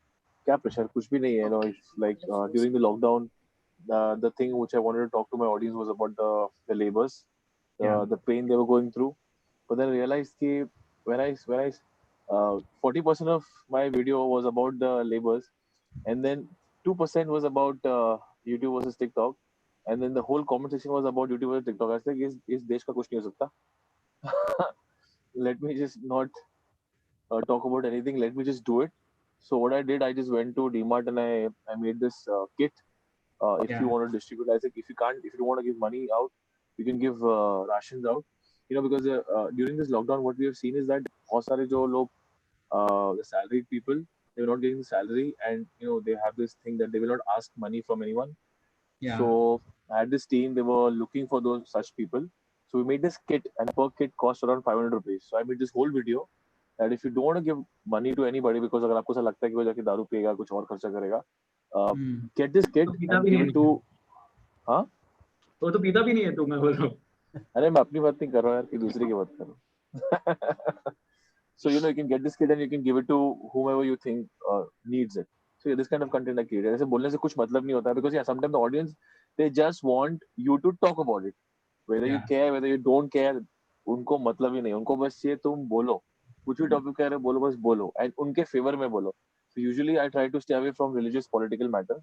क्या pressure कुछ भी नहीं है. It's like during the lockdown, the thing which I wanted to talk to my audience was about the labors, the pain they were going through. But then I realized that when I 40% of my video was about the labors, and then 2% was about YouTube versus TikTok, and then the whole comment section was about YouTube versus TikTok. I was like, इस देश का कुछ नहीं हो सकता. Let me just not talk about anything. Let me just do it. So what I did, I just went to DMart and I made this kit. If you want to distribute, I think if you don't want to give money out, you can give rations out. Because during this lockdown, what we have seen is that बहुत सारे जो लोग the salaried people, they're not getting the salary, and they have this thing that they will not ask money from anyone. So I had this team, they were looking for those such people. So we made this kit, and per kit cost around 500 rupees. So I made this whole video that if you don't want to give money to anybody, because अगर आपको ऐसा लगता है कि वो जाके दारू पिएगा, कुछ और खर्चा करेगा, get this kit and give it to. हाँ? वो तो पीता भी नहीं है, तो मैं बोल रहा हूँ. अरे मैं अपनी बात नहीं कर रहा हूँ यार, कि दूसरी की बात कर रहा हूँ. So you can get this kit and you can give it to whomever you think needs it. So this kind of content I created. ऐसे बोलने से कुछ मतलब नहीं होता है, because sometimes the audience, they just want you to talk about it, whether you care, whether you don't care. उनको मतलब ही नहीं, उनको बस ये तुम बोलो, कुछ भी टॉपिक कह रहे बोलो, बस बोलो, and उनके फेवर में बोलो. So usually I try to stay away from religious political matters.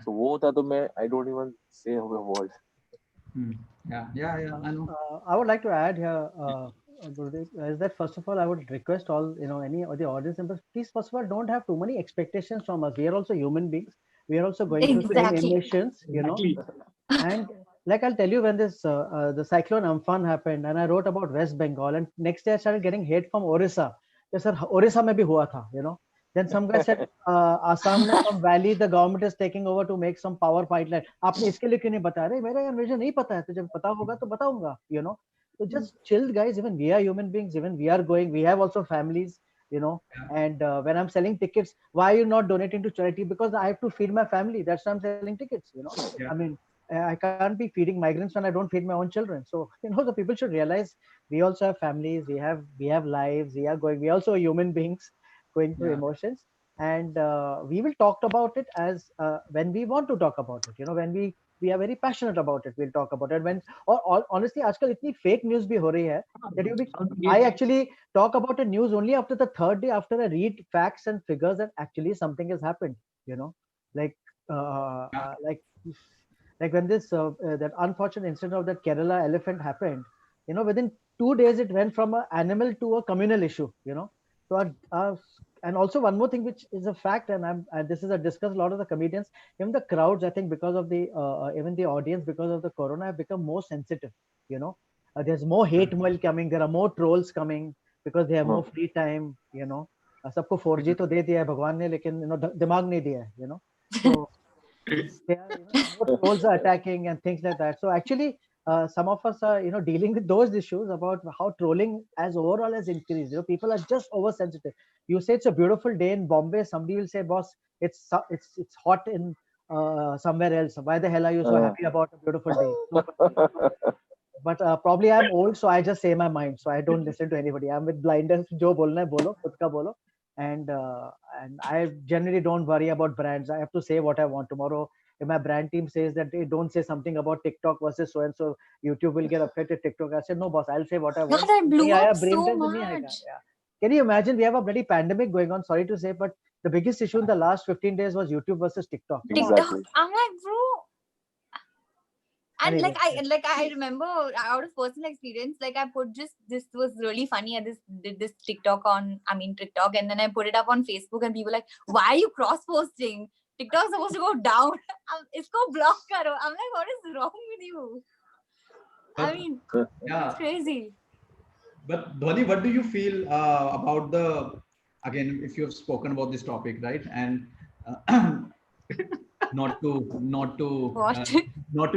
So वो होता तो मैं I don't even say a word. I know. I would like to add here, is that first of all, I would request all, any of the audience members, please, first of all, don't have too many expectations from us. We are also human beings. We are also going through same emotions, And like I'll tell you, when this the cyclone Amphan happened, and I wrote about West Bengal, and next day I started getting hate from Orissa. Yes, sir, Orissa mein bhi hua tha, Then some guy said, Assam में some valley the government is taking over to make some power pipeline. आपने इसके लिए क्यों नहीं बता रहे? मेरे मुझे नहीं पता है. तो जब पता होगा तो बताऊंगा. You know. So just chill, guys. Even we are human beings. Even we are going. We have also families. You know. And when I'm selling tickets, why are you not donating to charity? Because I have to feed my family. That's why I'm selling tickets. You know. I mean, I can't be feeding migrants when I don't feed my own children. So the people should realize we also have families. We have lives. We are going. We also are human beings going through emotions, and we will talk about it as when we want to talk about it. When we are very passionate about it, we'll talk about it. When or honestly, आजकल इतनी fake news भी हो रही है that I actually talk about the news only after the third day, after I read facts and figures that actually something has happened. Like like when this that unfortunate incident of that Kerala elephant happened. Within 2 days it went from an animal to a communal issue. So and also one more thing which is a fact, and this is a discussed a lot of the comedians, even the crowds, I think, because of the even the audience, because of the corona, have become more sensitive. There's more hate mail coming, there are more trolls coming because they have more free time. सबको 4G तो दे दिया है भगवान ने, लेकिन दिमाग नहीं दिया है. So they are, more trolls are attacking and things like that. So actually some of us are dealing with those issues about how trolling as overall has increased. People are just oversensitive. You say it's a beautiful day in Bombay, somebody will say, boss, it's hot in somewhere else. Why the hell are you so happy about a beautiful day? But probably I'm old, so I just say my mind, so I don't listen to anybody. I'm with blinders. Jo bolna hai bolo, khud ka bolo. And I generally don't worry about brands. I have to say what I want. Tomorrow if my brand team says that they don't say something about TikTok versus so and so, YouTube will get affected. TikTok, I said, no boss, I'll say what I want. That blew up so much. Can you imagine? We have a bloody pandemic going on, sorry to say, but the biggest issue in the last 15 days was YouTube versus TikTok. Exactly. I'm like, bro. And anyway, I remember out of personal experience, like I put this was really funny. I did this TikTok TikTok, and then I put it up on Facebook, and people were like, why are you cross posting? TikTok is supposed to go down. Isko block karo. I'm like, what is wrong with you? It's crazy. But Dhwani, what do you feel about again, if you have spoken about this topic, right? And not to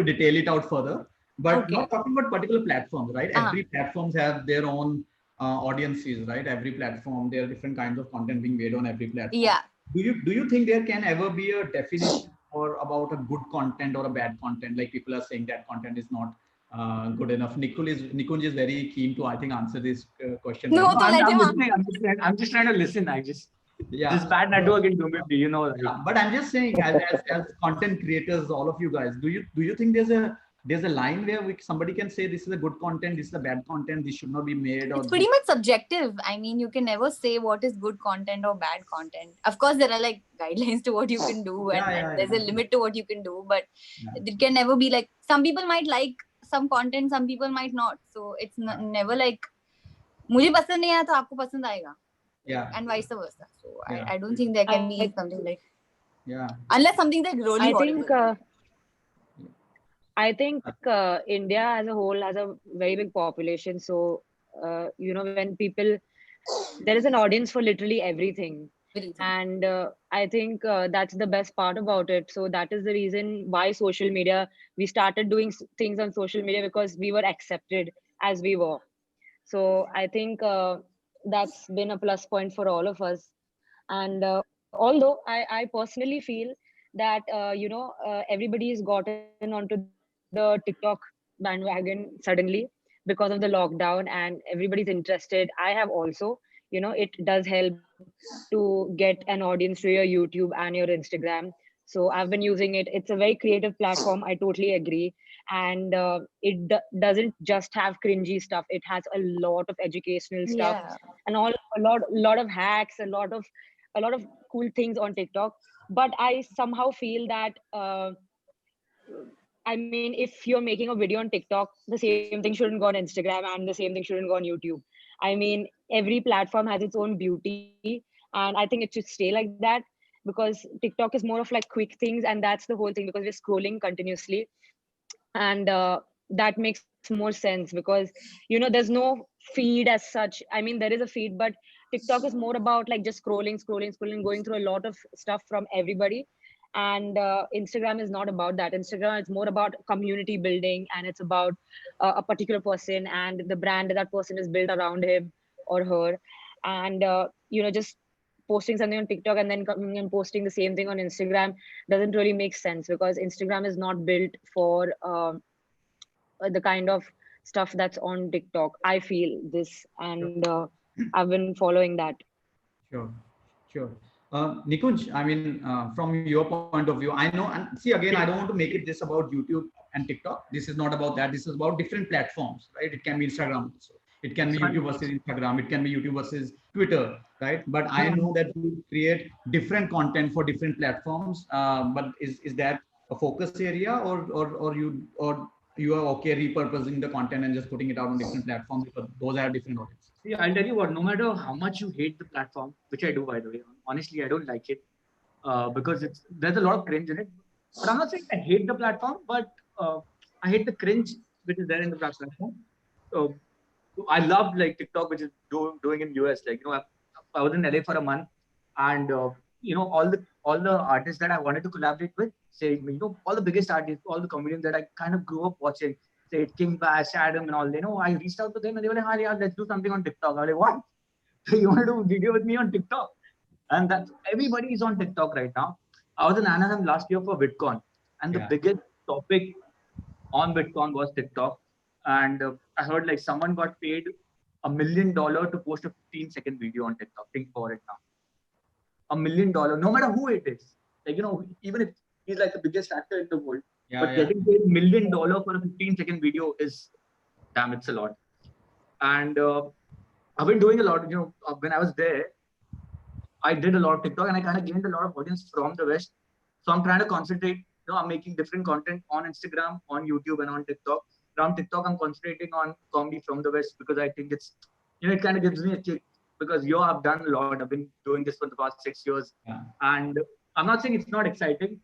detail it out further, but not talking about particular platforms, right? Every platforms have their own audiences, right? Every platform, there are different kinds of content being made on every platform. Yeah. Do you think there can ever be a definition or about a good content or a bad content? Like people are saying that content is not good enough. Nikunj is very keen to, I think, answer this question. No, I'm just trying to listen. This bad network in Dumibdi, but I'm just saying, as content creators, all of you guys, do you think there's a line where somebody can say this is a good content, this is a bad content, this should not be made? It's pretty much subjective. You can never say what is good content or bad content. Of course, there are like guidelines to what you can do, and there's a limit to what you can do, but it can never be like, some people might like some content, some people might not. So it's never like, मुझे पसंद नहीं आया तो आपको पसंद आएगा. And vice versa. So I don't think there can be something like, unless something like really horrible. I think India as a whole has a very big population. So, when there is an audience for literally everything. And I think that's the best part about it. So that is the reason why social media, we started doing things on social media because we were accepted as we were. So I think that's been a plus point for all of us. And although I personally feel that, everybody's gotten onto the TikTok bandwagon suddenly because of the lockdown and everybody's interested. I have also, it does help to get an audience to your YouTube and your Instagram. So I've been using it. It's a very creative platform. I totally agree. And it doesn't just have cringy stuff. It has a lot of educational stuff and a lot of hacks, a lot of cool things on TikTok. But I somehow feel that, if you're making a video on TikTok, the same thing shouldn't go on Instagram and the same thing shouldn't go on YouTube. Every platform has its own beauty, and I think it should stay like that, because TikTok is more of like quick things, and that's the whole thing, because we're scrolling continuously. And that makes more sense because, there's no feed as such. There is a feed, but TikTok is more about like just scrolling, going through a lot of stuff from everybody. And Instagram is not about that. Instagram is more about community building, and it's about a particular person and the brand that person is built around him or her. And just posting something on TikTok and then coming and posting the same thing on Instagram doesn't really make sense, because Instagram is not built for the kind of stuff that's on TikTok. I feel this, and I've been following that. Sure, sure. Nikunj, I mean, from your point of view, I know, and see, again, I don't want to make it this about YouTube and TikTok. This is not about that. This is about different platforms, right? It can be Instagram also. It can be YouTube versus Instagram. It can be YouTube versus Twitter, right? But I know that you create different content for different platforms. But is that a focus area, or you are okay repurposing the content and just putting it out on different platforms, because those are different audiences? See, I'll tell you what, no matter how much you hate the platform, which I do, by the way, honestly, I don't like it because there's a lot of cringe in it. But I'm not saying I hate the platform, but I hate the cringe which is there in the platform. So I love like TikTok, which is doing in US. Like, I was in LA for a month, and all the artists that I wanted to collaborate with, say, all the biggest artists, all the comedians that I kind of grew up watching, say King Bash, Adam, and all. I reached out to them and they were like, "Hi, yeah, let's do something on TikTok." I was like, "What? You want to do a video with me on TikTok?" And that everybody is on TikTok right now. I was in Anaheim last year for VidCon, and the biggest topic on VidCon was TikTok. And I heard like someone got paid $1 million to post a 15-second video on TikTok. Think for it now. $1 million, no matter who it is. Like, even if he's like the biggest actor in the world, but getting paid $1 million for a 15-second video is, damn, it's a lot. And I've been doing a lot, when I was there, I did a lot of TikTok and I kind of gained a lot of audience from the West. So I'm trying to concentrate, I'm making different content on Instagram, on YouTube, and on TikTok. Around TikTok, I'm concentrating on comedy from the West because I think it's, it kind of gives me a kick, because I've done a lot. I've been doing this for the past 6 years. And I'm not saying it's not exciting,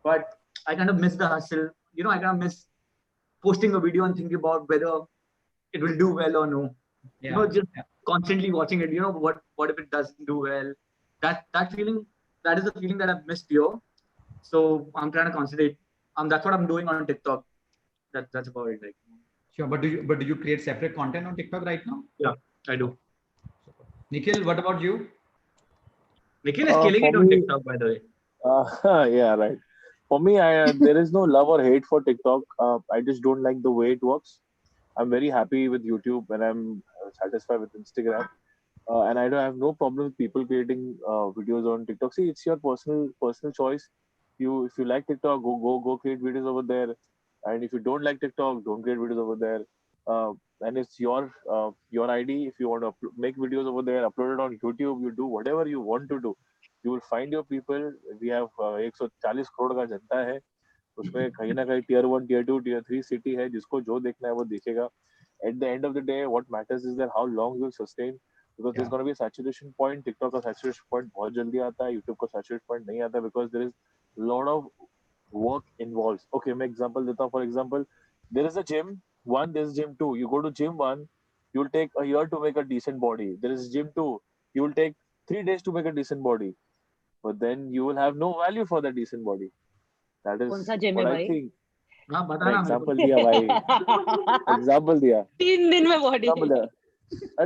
but I kind of miss the hustle. I kind of miss posting a video and thinking about whether it will do well or no. Constantly watching it, what if it doesn't do well? That feeling, that is the feeling that I've missed here. So I'm trying to concentrate. That's what I'm doing on TikTok. That's about it. Like, sure, but do you create separate content on TikTok right now? Yeah, I do. Nikhil, what about you? Nikhil is killing it on TikTok, by the way. Yeah, right. For me, there is no love or hate for TikTok. I just don't like the way it works. I'm very happy with YouTube and I'm satisfied with Instagram. And I have no problem with people creating videos on TikTok. See, it's your personal choice. If you like TikTok, go create videos over there. And if you don't like TikTok, don't create videos over there. And it's your ID. If you want to make videos over there, upload it on YouTube. You do whatever you want to do. You will find your people. We have 140 crore का जनता है. उसमें कहीं ना कहीं tier 1, tier 2, tier 3 city है. जिसको जो देखना है वो देखेगा. At the end of the day, what matters is that how long you sustain. Because there's going to be a saturation point. TikTok का saturation point बहुत जल्दी आता है. YouTube का saturation point नहीं आता, because there is a lot of work involved. Okay, मैं example देता हूँ. For example, there is a gym 1, there is gym 2. You go to gym 1, you will take a year to make a decent body. There is gym 2, you will take 3 days to make a decent body. But then you will have no value for that decent body. That is what I think. Example दिया भाई. Example दिया. 3 दिन में body.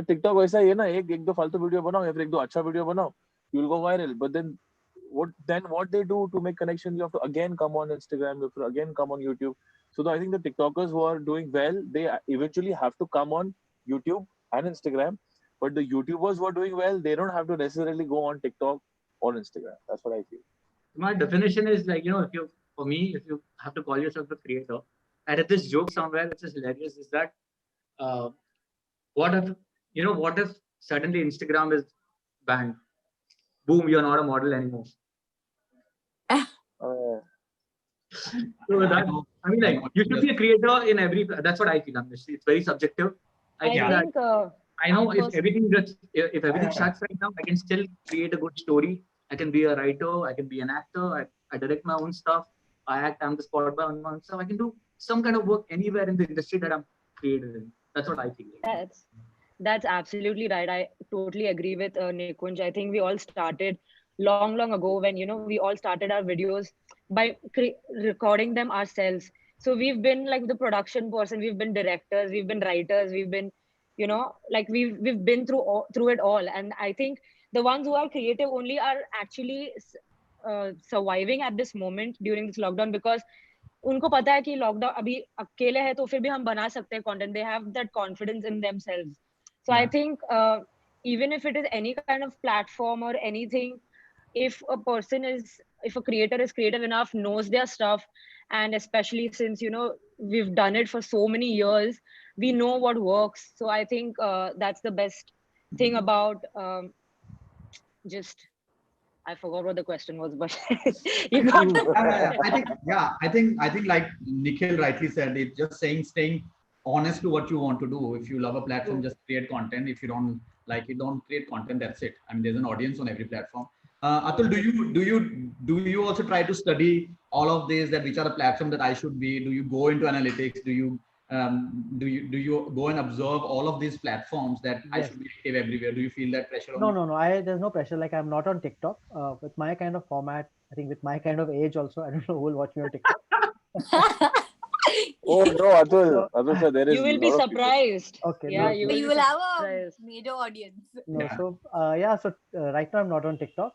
TikTok वैसा ही है ना. एक दो फालतू वीडियो बनाओ या फिर एक दो अच्छा वीडियो बनाओ. You will go viral. But then what they do to make connections, you have to again come on Instagram, you have to again come on YouTube. So I think the TikTokers who are doing well, they eventually have to come on YouTube and Instagram. But the YouTubers who are doing well, they don't have to necessarily go on TikTok or Instagram. That's what I feel. My definition is like, if you have to call yourself a creator, I read this joke somewhere which is hilarious, is that what if suddenly Instagram is banned? Boom, you're not a model anymore. So that, I mean, like, you should be a creator in every. That's what I feel. It's very subjective. I think I know if everything shuts right now, I can still create a good story. I can be a writer. I can be an actor. I direct my own stuff. I act. I'm the spot by my own stuff. I can do some kind of work anywhere in the industry that I'm created in. That's what I feel. That's absolutely right. I totally agree with Nikunj. I think we all started long ago when, we all started our videos by recording them ourselves. So we've been like the production person, we've been directors, we've been writers, we've been, like we've been through it all. And I think the ones who are creative only are actually surviving at this moment during this lockdown, because उनको पता है कि lockdown अभी अकेले है तो फिर भी हम बना सकते हैं content. They have that confidence in themselves. So I think even if it is any kind of platform or anything, if a creator is creative enough, knows their stuff, and especially since we've done it for so many years, we know what works. So I think that's the best thing about just I forgot what the question was, but you got I think like Nikhil rightly said, it's just staying honest to what you want to do. If you love a platform, just create content. If you don't like it, don't create content. That's it. I mean, there's an audience on every platform. Atul, do you also try to study all of these, that which are the platform that I should be? Do you go into analytics? Do you go and observe all of these platforms that I should be active everywhere? Do you feel that pressure on you? No. There's no pressure. Like, I'm not on TikTok. With my kind of format, I think with my kind of age also, I don't know who will watch me on TikTok. Oh no, Atul sir, there is. You will be surprised. Okay. Yeah, No, you will have a major audience. No, Yeah. so right now I'm not on TikTok.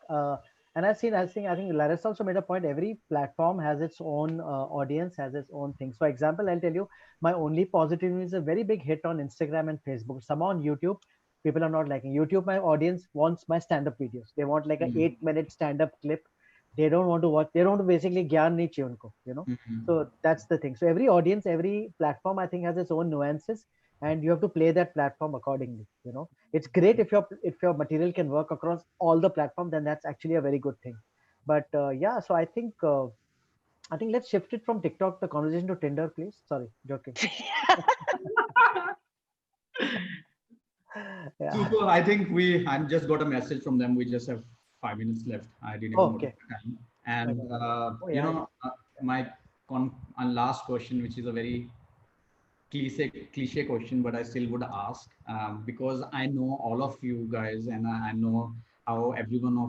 And I think Larissa also made a point. Every platform has its own audience, has its own thing. For example, I'll tell you, my only positive is a very big hit on Instagram and Facebook. Some on YouTube, people are not liking. YouTube, my audience wants my stand-up videos. They want like an 8-minute stand-up clip. They don't want to watch. They don't want to basically gyan nahi chahiye unko, So that's the thing. So every audience, every platform, I think has its own nuances, and you have to play that platform accordingly. It's great if your material can work across all the platforms, then that's actually a very good thing. But so I think let's shift it from TikTok, the conversation, to Tinder, please. Sorry, joking. Yeah. Super. I think I just got a message from them. We just have 5 minutes left. I didn't even Okay. notice the time. And my last question, which is a very cliche question, but I still would ask, because I know all of you guys, and I know how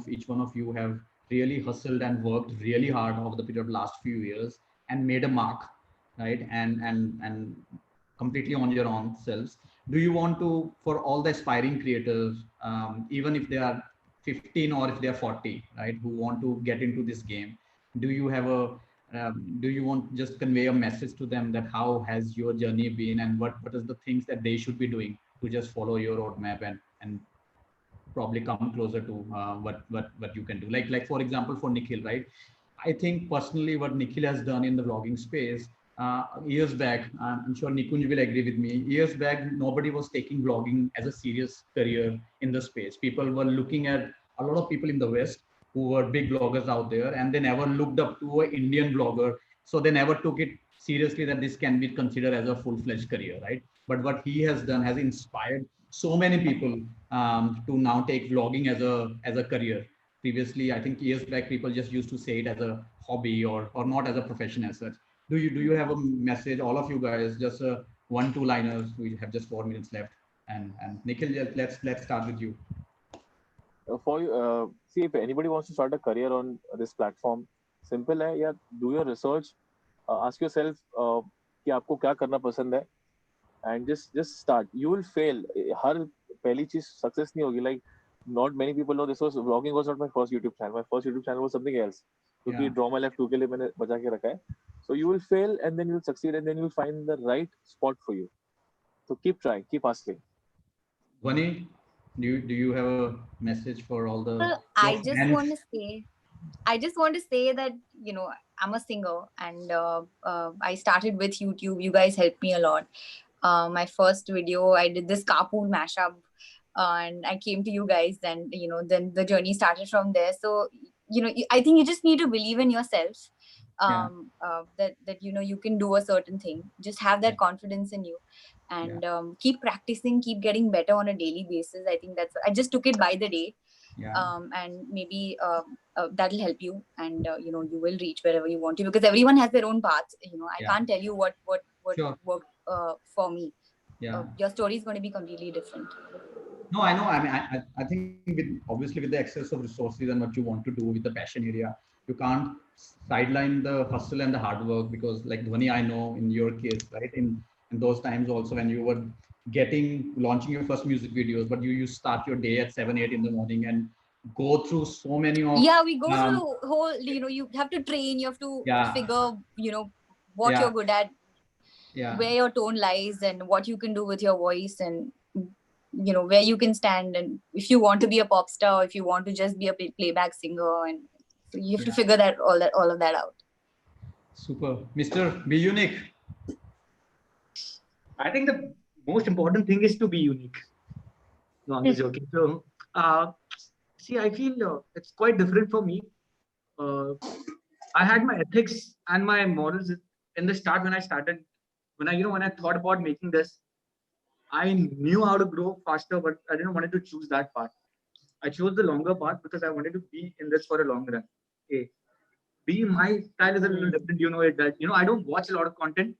each one of you have really hustled and worked really hard over the period of last few years and made a mark, right? And completely on your own selves. Do you want to, for all the aspiring creators, even if they are 15 or if they are 40, right, who want to get into this game, do you want to just convey a message to them that how has your journey been, and what is the things that they should be doing to just follow your roadmap and probably come closer to what you can do? Like for example, for Nikhil, right? I think personally what Nikhil has done in the vlogging space, years back, I'm sure Nikunj will agree with me, years back, nobody was taking vlogging as a serious career in the space. People were looking at a lot of people in the West who were big bloggers out there, and they never looked up to an Indian blogger. So they never took it seriously that this can be considered as a full-fledged career, right? But what he has done has inspired so many people to now take vlogging as a career. Previously, I think years back, people just used to say it as a hobby or not as a profession as such. Do you have a message, all of you guys, just 1-2 liners? We have just 4 minutes left, and Nikhil, let's start with you. For you, see, if anybody wants to start a career on this platform, simple है, yeah, do your research, ask yourself कि आपको क्या करना पसंद है, and just start. You will fail. हर पहली चीज success नहीं होगी. Like, not many people know this. Vlogging was not my first YouTube channel. My first YouTube channel was something else. क्योंकि Draw My Life 2 के लिए मैंने बचा के रखा है. So you will fail, and then you'll succeed, and then you'll find the right spot for you. So keep trying, keep asking. Vani, do you have a message for all the? Well, I just want to say that I'm a singer, and I started with YouTube. You guys helped me a lot. My first video, I did this carpool mashup, and I came to you guys, and then the journey started from there. So I think you just need to believe in yourself. That you can do a certain thing. Just have that confidence in you, and keep practicing, keep getting better on a daily basis. I think I just took it by the day. And maybe that'll help you, and you will reach wherever you want to, because everyone has their own path. I can't tell you what worked for me. your story is going to be completely different. No, I know. I mean, I think obviously with the excess of resources and what you want to do with the passion area, you can't sideline the hustle and the hard work, because like Dhwani, I know in your case, right? In those times also when you were launching your first music videos, but you start your day at 7, 8 in the morning and go through so many of We go through whole, you have to train, you have to figure, what you're good at, where your tone lies and what you can do with your voice, and where you can stand, and if you want to be a pop star, if you want to just be a playback singer, and so you have to figure all of that out. Super. Mr. Be Unique. I think the most important thing is to be unique. No, I'm just joking. So, see, I feel it's quite different for me. I had my ethics and my morals in the start when I started. When I thought about making this, I knew how to grow faster, but I didn't want to choose that path. I chose the longer path because I wanted to be in this for a long run. A. B, my style is a little different. I don't watch a lot of content.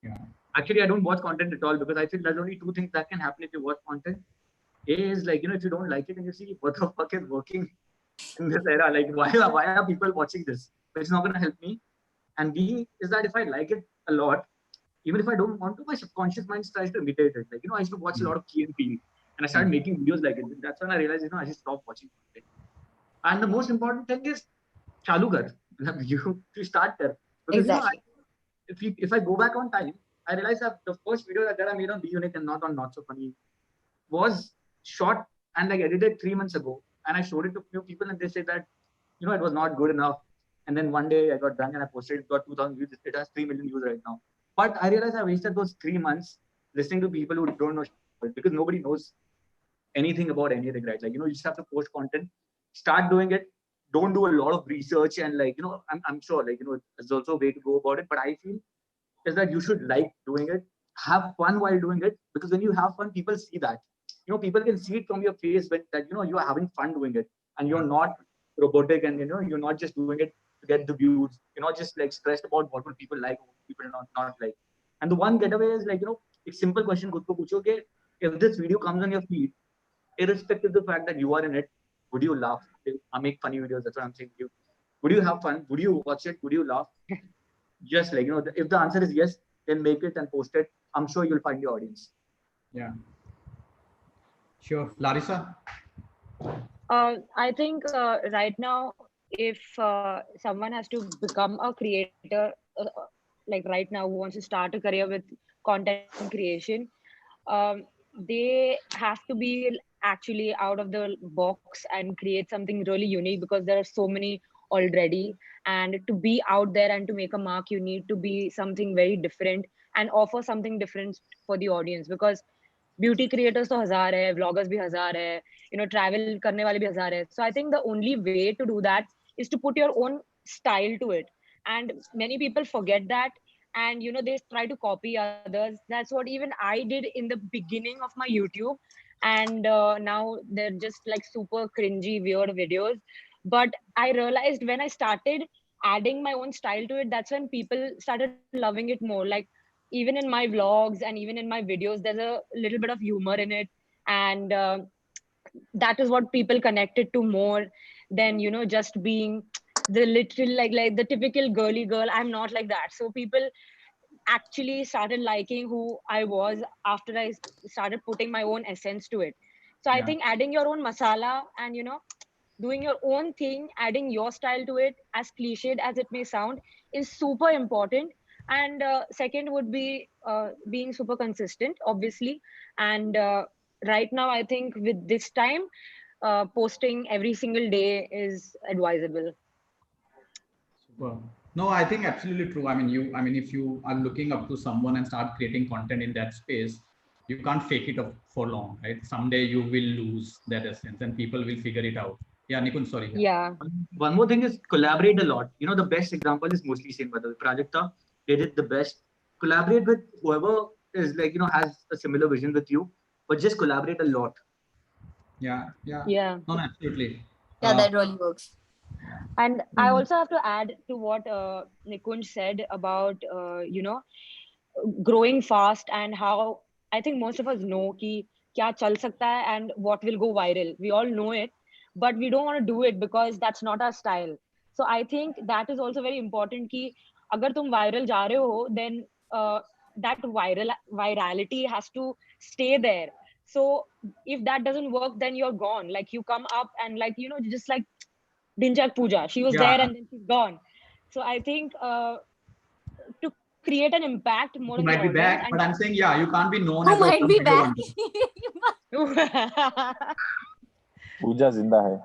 Yeah. Actually, I don't watch content at all because I feel there's only two things that can happen if you watch content. A is like, if you don't like it and you see what the fuck is working in this era, like why are people watching this? It's not going to help me. And B is that if I like it a lot, even if I don't want to, my subconscious mind tries to imitate it. Like, I used to watch a lot of Key and Peele, and I started making videos like it. That's when I realized, I should stop watching content. And the most important thing is chalu kar. You start there. Because if I go back on time, I realized that the first video that I made on Be Unique and not on Not So Funny was shot and like edited 3 months ago. And I showed it to a few people and they said that, it was not good enough. And then one day I got done and I posted it, got 2,000 views. It has 3 million views right now. But I realized I wasted those 3 months listening to people who don't know because nobody knows anything about anything, right? Like, you just have to post content, start doing it. Don't do a lot of research and like, I'm sure like, there's also a way to go about it. But I feel is that you should like doing it, have fun while doing it, because when you have fun, people see that. People can see it from your face that you are having fun doing it and you're not robotic and you're not just doing it to get the views. You're not just like stressed about what will people like, what people not like. And the one getaway is like, it's simple question, if this video comes on your feed, irrespective of the fact that you are in it, would you laugh? I make funny videos, that's what I'm saying to you. Would you have fun? Would you watch it? Would you laugh? Just like, if the answer is yes, then make it and post it. I'm sure you'll find your audience. Yeah. Sure. Larissa? I think right now, if someone has to become a creator, like right now, who wants to start a career with content creation, they have to be actually out of the box and create something really unique, because there are so many already. And to be out there and to make a mark, you need to be something very different and offer something different for the audience, because beauty creators तो हजार है, vloggers भी हजार है, travel करने वाले भी हजार है. So I think the only way to do that is to put your own style to it, and many people forget that, and they try to copy others. That's what even I did in the beginning of my YouTube, and now they're just like super cringy, weird videos. But I realized when I started adding my own style to it, that's when people started loving it more. Like, even in my vlogs and even in my videos, there's a little bit of humor in it, and that is what people connected to more than just being the literal like the typical girly girl. I'm not like that. So people actually started liking who I was after I started putting my own essence to it. So I think adding your own masala and doing your own thing, adding your style to it, as cliched as it may sound, is super important. And second would be being super consistent, obviously. And right now, I think with this time, posting every single day is advisable. Super. No, I think absolutely true. I mean, if you are looking up to someone and start creating content in that space, you can't fake it up for long, right? Someday you will lose that essence and people will figure it out. Yeah, Nikun, sorry. Yeah. One more thing is collaborate a lot. The best example is mostly same, but Prajakta, they did the best. Collaborate with whoever is like, has a similar vision with you, but just collaborate a lot. Yeah. No, absolutely. Yeah, that really works. And I also have to add to what Nikunj said about, growing fast, and how I think most of us know कि क्या चल सकता है and what will go viral. We all know it, but we don't want to do it because that's not our style. So I think that is also very important कि अगर तुम viral जा रहे हो, then that virality has to stay there. So if that doesn't work, then you're gone. Like you come up and like, you know, just like Dinjak Pooja, she was there and then she's gone. So I think to create an impact more You in the might be audience. back, but I'm saying, yeah, you can't be known Who as a might be back? Pooja zinda hai.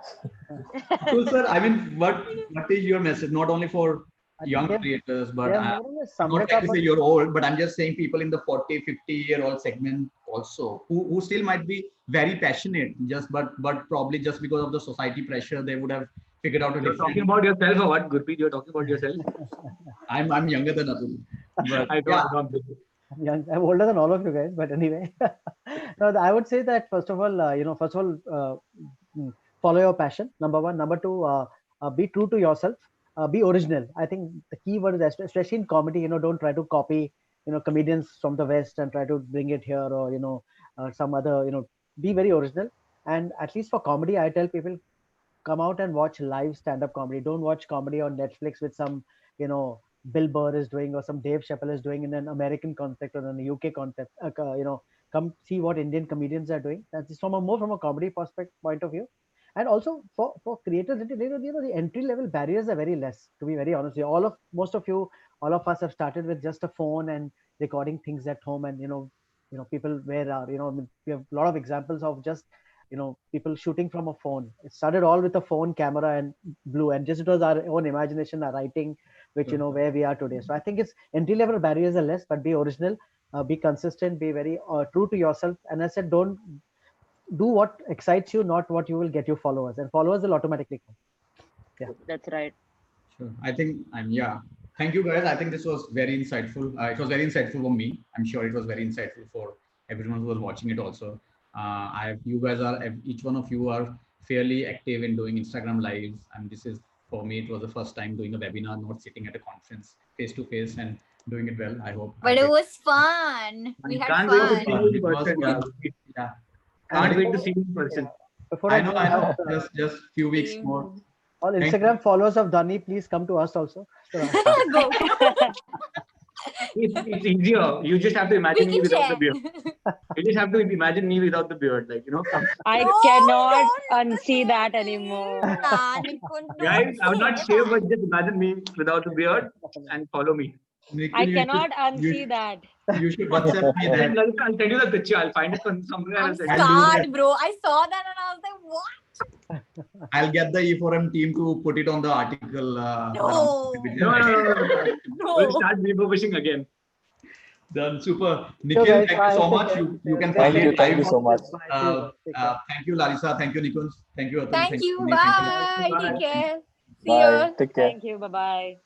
So, sir, I mean, what is your message? Not only for young creators, but they're I'm more or less not summed it trying up to say you're old, but I'm just saying people in the 40, 50-year-old segment also, who still might be very passionate, but probably just because of the society pressure, they would have figured out a You're different. talking about yourself or what, Gurpreet? You're talking about yourself? I'm younger than Atul. But I yeah. don't know. I'm young. I'm older than all of you guys, but anyway. No, I would say that first of all, follow your passion. Number one. Number two, be true to yourself. Be original. I think the key word is, especially in comedy, don't try to copy, comedians from the West and try to bring it here, or some other, be very original. And at least for comedy, I tell people, come out and watch live stand-up comedy. Don't watch comedy on Netflix with some, Bill Burr is doing or some Dave Chappelle is doing in an American context or in a UK context. Come see what Indian comedians are doing. That's from a comedy perspective point of view. And also for creators, the entry level barriers are very less. To be very honest, with you. Most of you, all of us have started with just a phone and recording things at home, and people where are we have a lot of examples of just people shooting from a phone. It started all with a phone camera and blue, and just it was our own imagination, our writing, which where we are today. So I think it's entry level barriers are less, but be original, be consistent, be very true to yourself. And I said, don't do what excites you, not what you will get you followers, and followers will automatically come. Yeah, that's right. Sure. I think thank you guys. I think this was very insightful. It was very insightful for me. I'm sure it was very insightful for everyone who was watching it also. You guys are, each one of you are fairly active in doing Instagram lives, and this is, for me, it was the first time doing a webinar, not sitting at a conference face to face, and doing it well. I hope. But it was fun. We had Can't wait to fun. see you in It was person. fun. Yeah. Yeah. Can't wait to see you in person. before I know. Just few weeks more. All Thank Instagram followers of Dhani, please come to us also. Go. It's easier. You just have to We imagine me can without share. the beard. You just have to imagine me without the beard. Like, come. I No, cannot don't unsee say that this. anymore. Guys, I would not say shave, that. but just imagine me without the beard and follow me. Nikhil, I you cannot should- unsee that. You should WhatsApp me that. I'll send you the picture. I'll find it somewhere. I'm I'll send you. scarred, bro. I saw that and I was like, what? I'll get the E4M team to put it on the article. No. No. We'll start refurbishing again. Done. Super. So Nikhil, guys, thank you so bye. much. You can Thank find you. it Thank you live. so much. Thank you, Larissa. Thank you, Nikunj. Thank you, Atul. Thank you. Sunil. Bye. Bye. Take care. See Bye. you. Take care. Thank you. Bye bye.